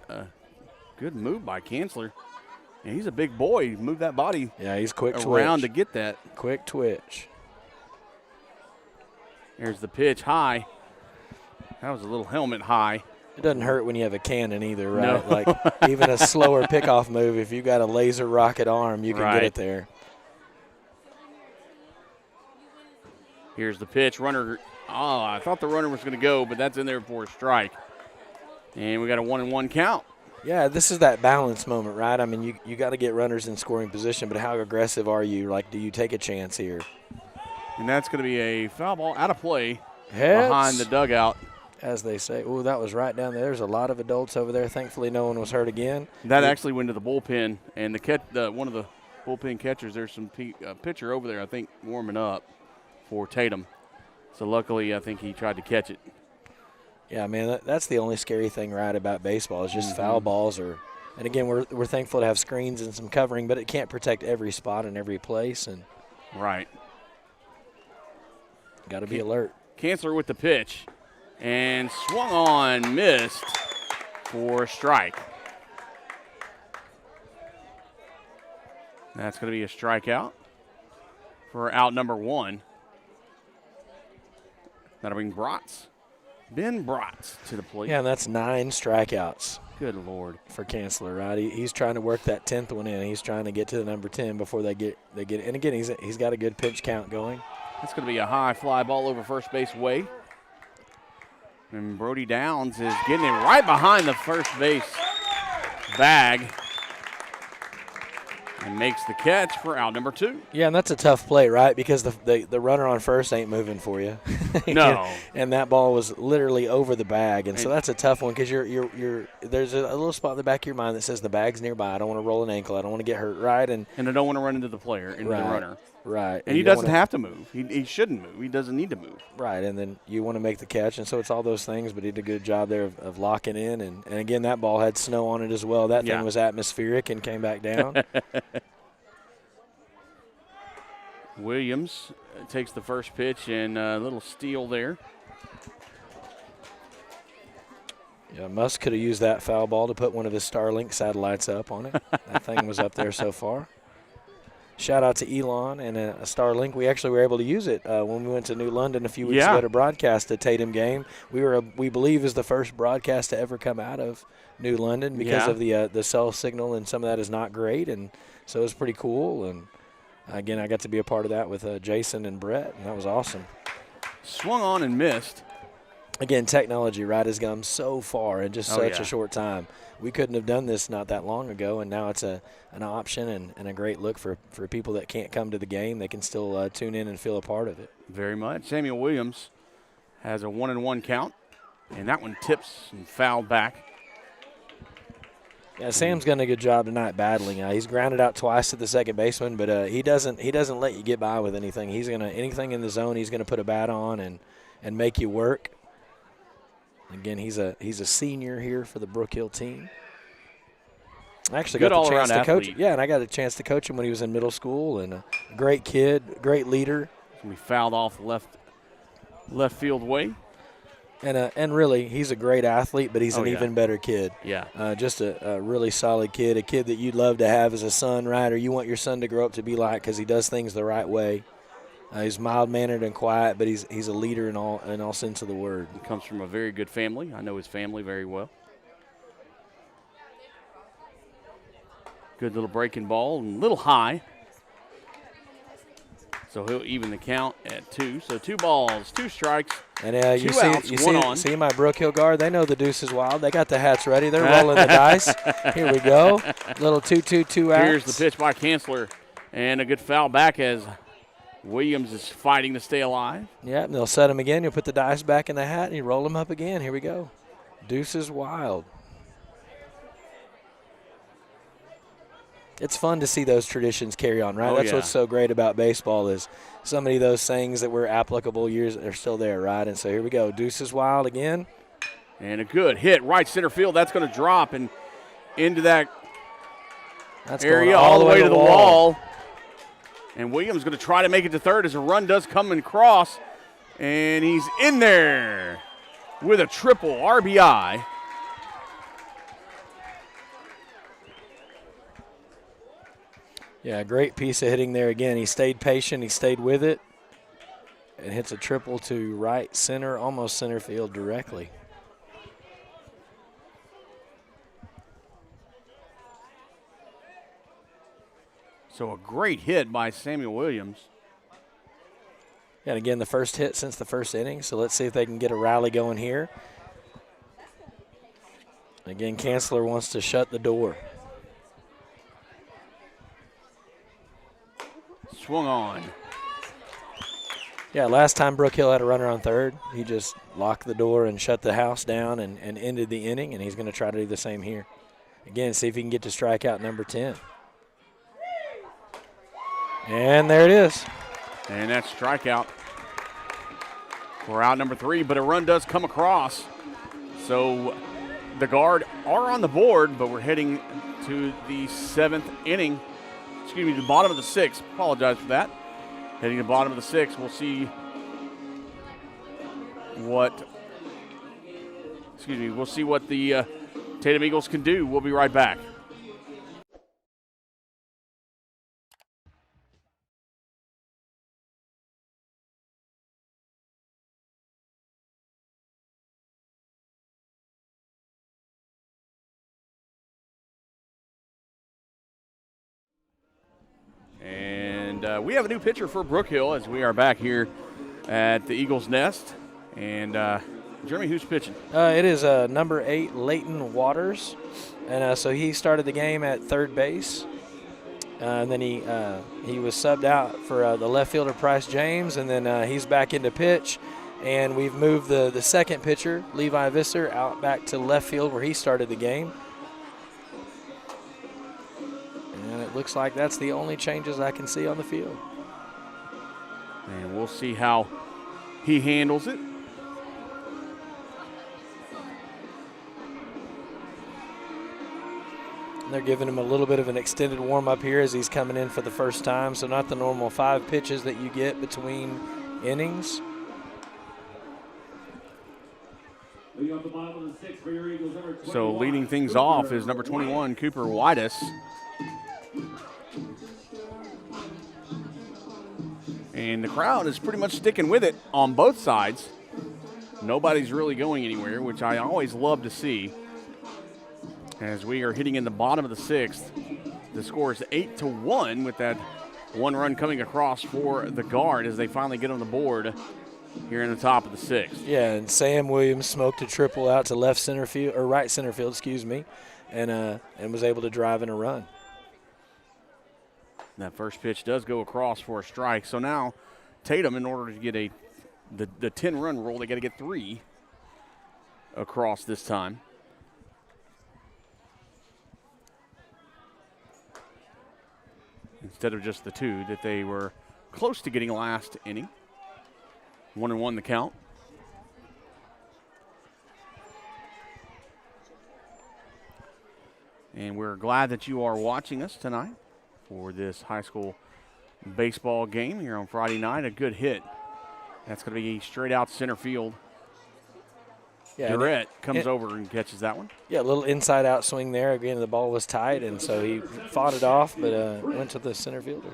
move by Kanzler. And he's a big boy. He moved that body he's quick around twitch. to get that. Quick twitch. There's the pitch high. That was a little helmet high. It doesn't hurt when you have a cannon either, right? No. Like even a slower pickoff move, if you've got a laser rocket arm, you can get it there. Here's the pitch. Runner. I thought the runner was going to go, but that's in there for a strike. And we got a 1-1 count. Yeah, this is that balance moment, right? I mean, you got to get runners in scoring position, but how aggressive are you? Like, do you take a chance here? And that's going to be a foul ball out of play Heads, behind the dugout. as they say. Oh, that was right down there. There's a lot of adults over there. Thankfully, no one was hurt again. That actually went to the bullpen, and one of the bullpen catchers, there's some pitcher over there, I think, warming up for Tatum. So luckily, I think he tried to catch it. Yeah, man, that's the only scary thing, right, about baseball is just foul balls. And again, we're thankful to have screens and some covering, but it can't protect every spot and every place. And right. Got to be alert. Kanzler with the pitch, and swung on, missed for a strike. That's going to be a strikeout for out number 1. That'll bring Ben Bratz to the plate. Yeah, and that's 9 strikeouts. Good Lord. For Kanzler, right? He's trying to work that 10th one in. He's trying to get to the number 10 before they get it. And again, he's got a good pitch count going. That's going to be a high fly ball over first base way. And Brody Downs is getting it right behind the first base bag. And makes the catch for out number 2. Yeah, and that's a tough play, right? Because the runner on first ain't moving for you. No. And that ball was literally over the bag, and so that's a tough one because you're there's a little spot in the back of your mind that says the bag's nearby. I don't want to roll an ankle. I don't want to get hurt, right? And I don't want to run into the player, into the runner. Right. And he doesn't have to move. He shouldn't move. He doesn't need to move. Right, and then you want to make the catch, and so it's all those things, but he did a good job there of locking in. And again, that ball had snow on it as well. That thing was atmospheric and came back down. Williams takes the first pitch, and a little steal there. Yeah, Musk could have used that foul ball to put one of his Starlink satellites up on it. That thing was up there so far. Shout out to Elon and a Starlink. We actually were able to use it when we went to New London a few weeks ago to broadcast a Tatum game. We believe is the first broadcast to ever come out of New London because of the cell signal, and some of that is not great, and so it was pretty cool. And again, I got to be a part of that with Jason and Brett, and that was awesome. Swung on and missed. Again, technology, right, has come so far in just such a short time. We couldn't have done this not that long ago, and now it's an option and a great look for people that can't come to the game. They can still tune in and feel a part of it. Very much. Samuel Williams has a 1-1 count, and that one tips and fouled back. Yeah, Sam's done a good job tonight battling. He's grounded out twice to the second baseman, but he doesn't let you get by with anything. Anything in the zone, he's gonna put a bat on and make you work. Again, he's a senior here for the Brook Hill team. I actually got the chance to coach. Yeah, and I got a chance to coach him when he was in middle school, and a great kid, great leader. We fouled off left field way. And really, he's a great athlete, but he's an even better kid. Yeah. Just a really solid kid, a kid that you'd love to have as a son, right? Or you want your son to grow up to be like, because he does things the right way. He's mild-mannered and quiet, but he's a leader in all sense of the word. He comes from a very good family. I know his family very well. Good little breaking ball and a little high. So he'll even the count at 2. So 2 balls, 2 strikes. And you see my Brook Hill guard. They know the deuce is wild. They got the hats ready. They're rolling the dice. Here we go. Little 2-2-2 outs. Here's the pitch by Kanzler, and a good foul back as Williams is fighting to stay alive. Yeah, and they'll set him again. You'll put the dice back in the hat, and you roll him up again. Here we go. Deuce is wild. It's fun to see those traditions carry on, right? That's what's so great about baseball is so many of those things that were applicable years are still there, right? And so here we go. Deuce is wild again. And a good hit, right center field. That's going to drop and into that area all the way to the wall. And Williams going to try to make it to third as a run does come and cross. And he's in there with a triple RBI. Yeah, great piece of hitting there again. He stayed patient. He stayed with it. And hits a triple to right center, almost center field directly. So a great hit by Samuel Williams. And again, the first hit since the first inning. So let's see if they can get a rally going here. Again, Kanzler wants to shut the door. Swung on. Yeah, last time Brook Hill had a runner on third, he just locked the door and shut the house down and ended the inning, and he's going to try to do the same here. Again, see if he can get to strikeout number 10. And there it is. And that's strikeout for out number 3, but a run does come across. So the Guard are on the board, but we're heading to the 7th inning. Excuse me, the bottom of the 6th. Apologize for that. Heading to the bottom of the 6th, we'll see what the Tatum Eagles can do. We'll be right back. And we have a new pitcher for Brook Hill as we are back here at the Eagles Nest. And Jeremy, who's pitching? It is number 8, Leighton Waters. And so he started the game at third base. And then he was subbed out for the left fielder, Price James. And then he's back into pitch. And we've moved the second pitcher, Levi Visser, out back to left field where he started the game. And it looks like that's the only changes I can see on the field. And we'll see how he handles it. They're giving him a little bit of an extended warm-up here as he's coming in for the first time, so not the normal 5 pitches that you get between innings. So leading things off is number 21, Cooper Whitus. And the crowd is pretty much sticking with it on both sides. Nobody's really going anywhere, which I always love to see. As we are hitting in the bottom of the 6th, the score is 8-1 with that 1 run coming across for the Guard as they finally get on the board here in the top of the 6th. Yeah, and Sam Williams smoked a triple out to left center field, or right center field, excuse me, and was able to drive in a run. That first pitch does go across for a strike. So now Tatum, in order to get the 10-run rule, they got to get 3 across this time. Instead of just the 2 that they were close to getting last inning. 1-1 the count. And we're glad that you are watching us tonight for this high school baseball game here on Friday night. A good hit. That's going to be straight out center field. Yeah, Durrett comes over and catches that one. Yeah, a little inside-out swing there. Again, the ball was tight, and so he fought it off, but went to the center fielder.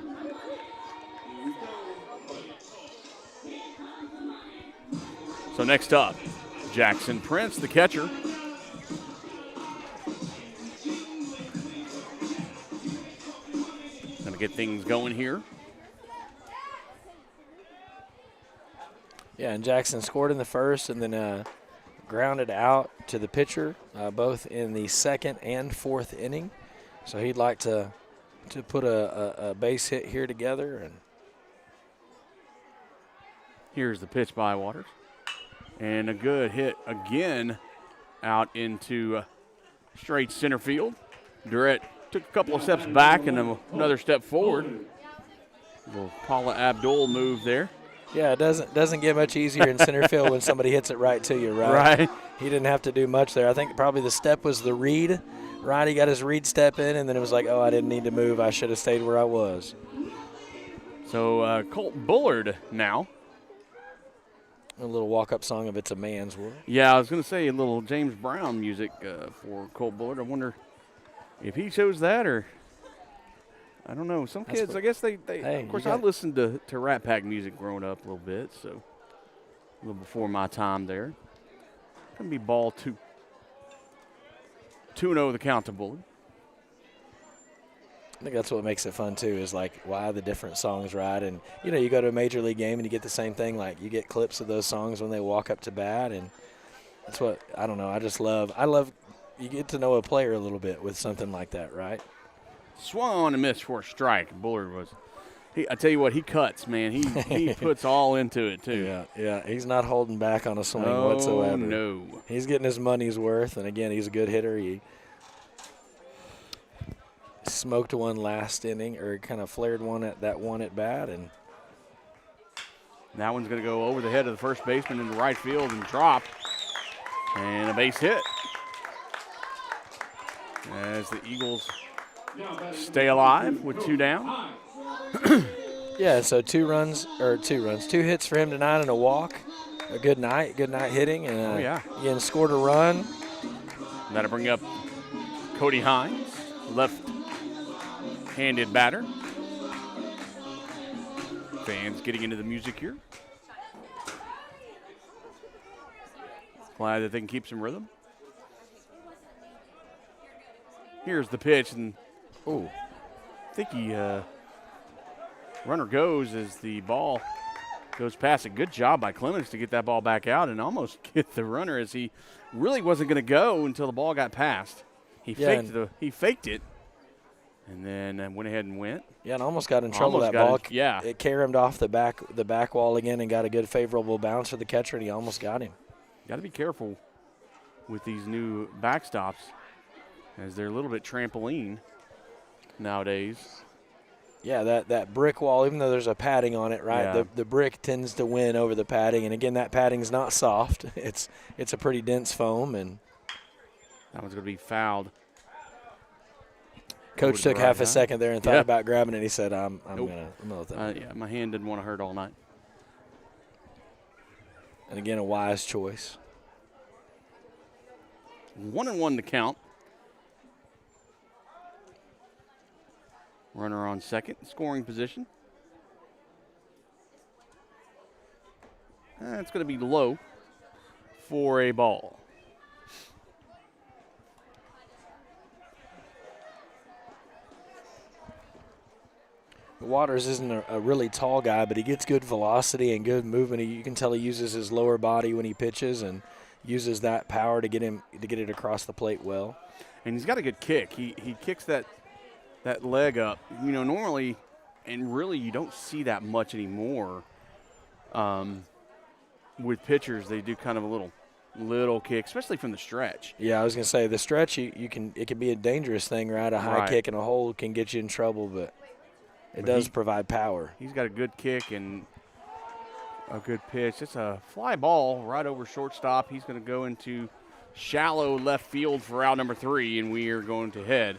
So next up, Jackson Prince, the catcher. Going to get things going here. Yeah, and Jackson scored in the first and then grounded out to the pitcher, both in the 2nd and 4th inning. So he'd like to put a base hit here together. And here's the pitch by Waters. And a good hit again out into straight center field. Durrett took a couple of steps back and then another step forward. A little Paula Abdul move there. Yeah, it doesn't get much easier in center field when somebody hits it right to you, right? Right. He didn't have to do much there. I think probably the step was the read, right? He got his read step in, and then it was like, oh, I didn't need to move. I should have stayed where I was. So Colt Bullard now. A little walk-up song of It's a Man's World. Yeah, I was going to say a little James Brown music for Colt Bullard. I wonder if he chose that or – I don't know. Some kids, I guess they of course, I listened to Rat Pack music growing up a little bit, so a little before my time there. Going to be ball 2. 2-0 the count to Bullard. I think that's what makes it fun, too, is like why the different songs, right? And, you go to a major league game and you get the same thing. Like you get clips of those songs when they walk up to bat, and that's what, I don't know, I love, you get to know a player a little bit with something like that, right? Swung on and missed for a strike. Bullard was. I tell you what, he cuts, man. He puts all into it too. Yeah. He's not holding back on a swing Oh, whatsoever. No. He's getting his money's worth, and again, he's a good hitter. He smoked one last inning, or kind of flared one at bat, and that one's going to go over the head of the first baseman into right field and drop, and a base hit. As the Eagles stay alive with 2 down. Yeah, so 2 hits for him tonight and a walk. A good night hitting, and again scored a run. That'll bring up Cody Hines, left-handed batter. Fans getting into the music here. Glad that they can keep some rhythm. Here's the pitch, and I think he runner goes as the ball goes past it. Good job by Clemens to get that ball back out and almost get the runner, as he really wasn't going to go until the ball got past. He faked it, and then went ahead and went. Yeah, and almost got in trouble. That ball, it caromed off the back wall again and got a good favorable bounce for the catcher, and he almost got him. Got to be careful with these new backstops, as they're a little bit trampoline nowadays. Yeah, that brick wall, even though there's a padding on it, right? Yeah. The brick tends to win over the padding, and again, that padding's not soft. It's a pretty dense foam, and that one's going to be fouled. Coach took half a second there and thought about grabbing it. He said, "I'm gonna let that." Yeah, my hand didn't want to hurt all night. And again, a wise choice. 1-1 to count. Runner on second, scoring position. It's going to be low for a ball. Waters isn't a really tall guy, but he gets good velocity and good movement. You can tell he uses his lower body when he pitches and uses that power to get it across the plate well. And he's got a good kick. He kicks that leg up. You know, normally, and really you don't see that much anymore with pitchers. They do kind of a little kick, especially from the stretch. Yeah, I was going to say the stretch, it can be a dangerous thing, right? A high kick and a hold can get you in trouble, but it does provide power. He's got a good kick and a good pitch. It's a fly ball right over shortstop. He's going to go into shallow left field for out number 3, and we are going to head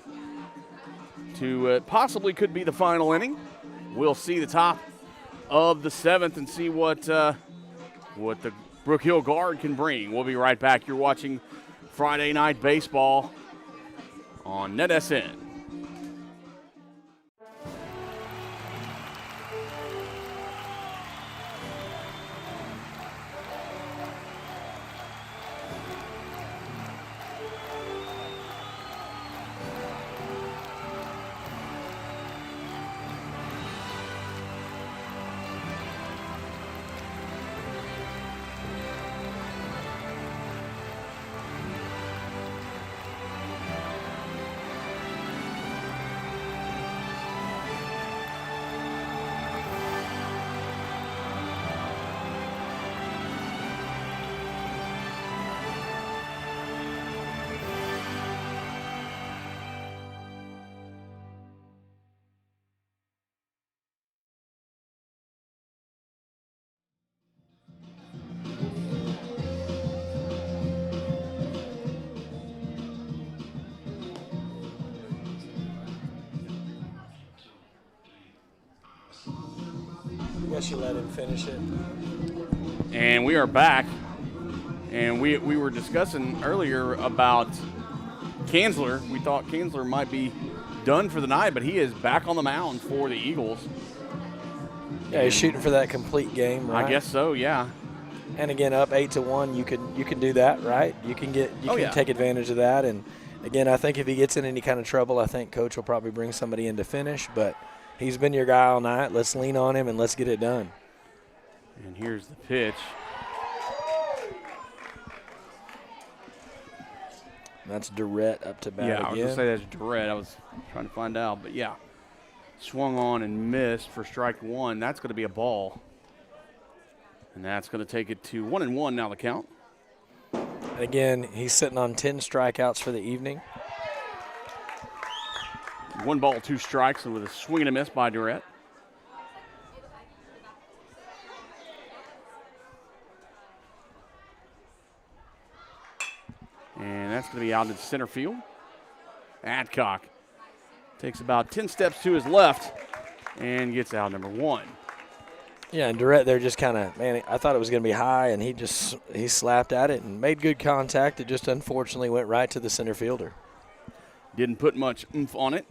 to possibly could be the final inning. We'll see the top of the 7th and see what the Brook Hill Guard can bring. We'll be right back. You're watching Friday Night Baseball on NETSN. I guess you let him finish it. And we are back. And we were discussing earlier about Kanzler. We thought Kanzler might be done for the night, but he is back on the mound for the Eagles. Yeah, he's shooting for that complete game, right? I guess so, yeah. And again, up 8-1, you can do that, right? You can take advantage of that. And again, I think if he gets in any kind of trouble, I think Coach will probably bring somebody in to finish. But he's been your guy all night. Let's lean on him and let's get it done. And here's the pitch. That's Durrett up to bat Yeah, again. I was going to say that's Durrett. I was trying to find out, but yeah. Swung on and missed for strike one. That's going to be a ball. And that's going to take it to 1-1 now the count. Again, he's sitting on 10 strikeouts for the evening. 1 ball, 2 strikes, and with a swing and a miss by Durrett. And that's going to be out in center field. Adcock takes about 10 steps to his left and gets out number 1. Yeah, and Durrett there just kind of, man, I thought it was going to be high, and he slapped at it and made good contact. It just unfortunately went right to the center fielder. Didn't put much oomph on it.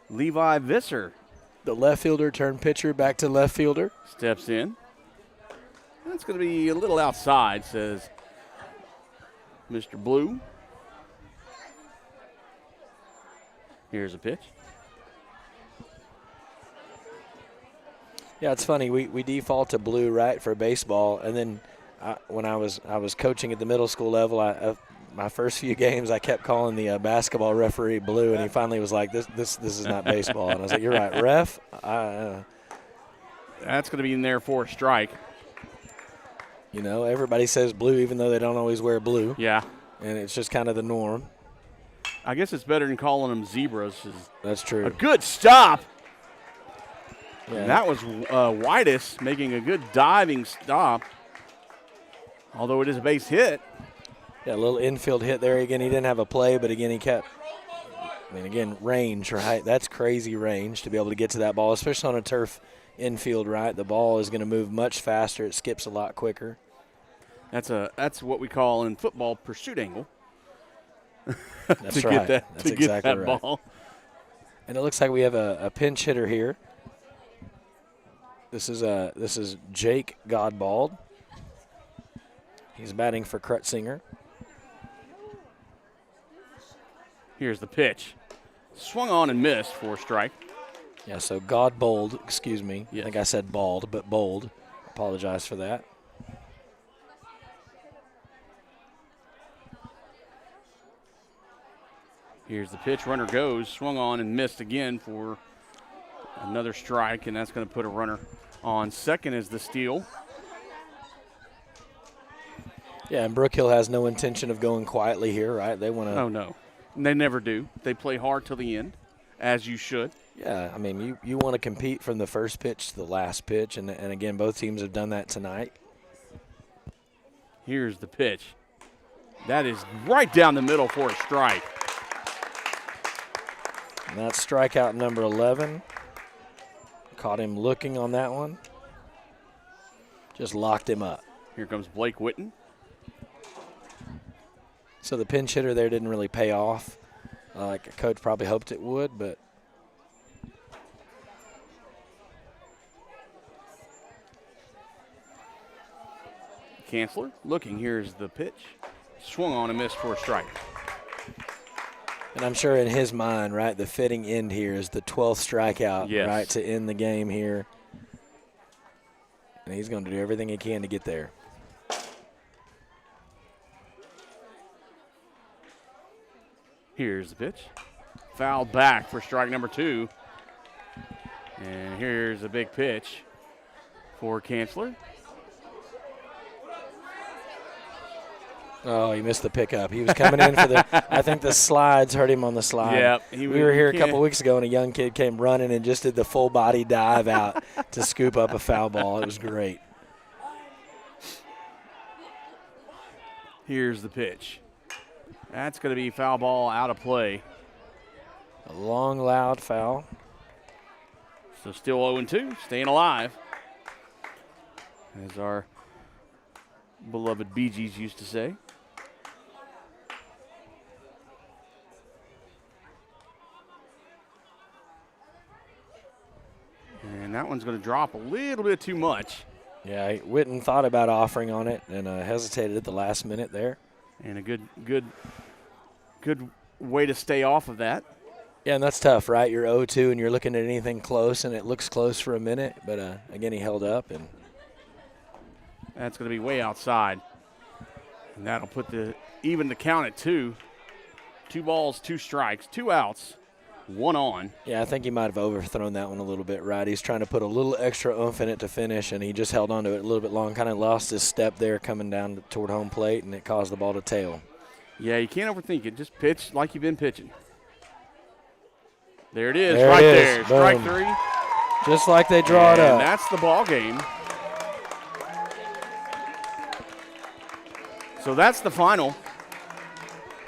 Levi Visser The left fielder turned pitcher back to left fielder. steps in. That's going to be a little outside, says Mr. Blue. Here's a pitch. Yeah, it's funny. We default to blue, right, for baseball, and then when I was coaching at the middle school level, my first few games I kept calling the basketball referee Blue, and he finally was like, "This is not baseball," and I was like, "You're right, ref." That's going to be in there for a strike. You know, everybody says blue, even though they don't always wear blue. Yeah. And it's just kind of the norm. I guess it's better than calling them zebras. That's true. A good stop. Yeah. And that was Whitus making a good diving stop. Although it is a base hit. Yeah, a little infield hit there. Again, he didn't have a play, but again, he kept, range, right? That's crazy range to be able to get to that ball, especially on a turf infield, right? The ball is going to move much faster. It skips a lot quicker. That's what we call in football pursuit angle. That's right. That's to exactly get that right. ball. And it looks like we have a pinch hitter here. This is Jake Godbald. He's batting for Krutzinger. Here's the pitch. Swung on and missed for a strike. Yeah, so Godbold, excuse me. Yes. I think I said bald, but bold. Apologize for that. Here's the pitch. Runner goes. Swung on and missed again for another strike, and that's going to put a runner on second as the steal. Yeah, and Brook Hill has no intention of going quietly here, right? They want to. Oh, no. They never do. They play hard till the end, as you should. Yeah, I mean, you want to compete from the first pitch to the last pitch, and again, both teams have done that tonight. Here's the pitch. That is right down the middle for a strike. And that's strikeout number 11. Caught him looking on that one. Just locked him up. Here comes Blake Witten. So the pinch hitter there didn't really pay off like a coach probably hoped it would, but Kanzler looking. Here's the pitch. Swung on and missed for a strike. and I'm sure in his mind, right, the fitting end here is the 12th strikeout, Yes. right, to end the game here. And he's going to do everything he can to get there. Here's the pitch. Foul back for strike number 2. And here's a big pitch for Kanzler. Oh, he missed the pickup. He was coming in for the – I think the slides hurt him on the slide. Yep, we were here a couple weeks ago, and a young kid came running and just did the full-body dive out to scoop up a foul ball. It was great. Here's the pitch. That's going to be foul ball out of play. A long, loud foul. So still 0-2, staying alive. As our beloved Bee Gees used to say. And that one's going to drop a little bit too much. Yeah, Witten thought about offering on it and hesitated at the last minute there. And a good way to stay off of that. Yeah, and that's tough, right? You're 0-2 and you're looking at anything close, and it looks close for a minute. But, again, he held up. And That's going to be way outside. And that'll put even the count at 2. 2 balls, 2 strikes, 2 outs, 1 on. Yeah, I think he might have overthrown that one a little bit, right? He's trying to put a little extra oomph in it to finish, and he just held on to it a little bit long, kind of lost his step there coming down toward home plate, and it caused the ball to tail. Yeah, you can't overthink it. Just pitch like you've been pitching. There it is, there right it is. there. Strike Boom. 3. Just like they draw it And up. that's the ball game. So that's the final.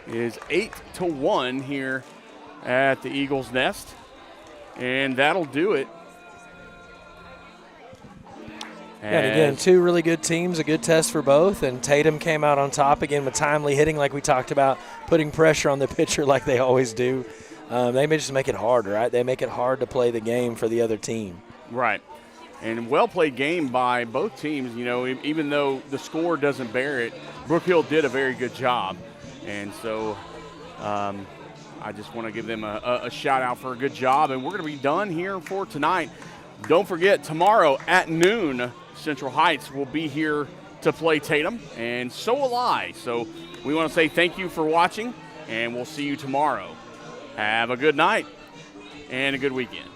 It is 8-1 here at the Eagles' Nest. And that'll do it. And again, 2 really good teams, a good test for both. And Tatum came out on top again with timely hitting like we talked about, putting pressure on the pitcher like they always do. They may just make it hard, right? They make it hard to play the game for the other team. Right. And well-played game by both teams. You know, even though the score doesn't bear it, Brook Hill did a very good job. And so I just want to give them a shout-out for a good job. And we're going to be done here for tonight. Don't forget, tomorrow at noon, Central Heights will be here to play Tatum, and so will I. So we want to say thank you for watching, and we'll see you tomorrow. Have a good night and a good weekend.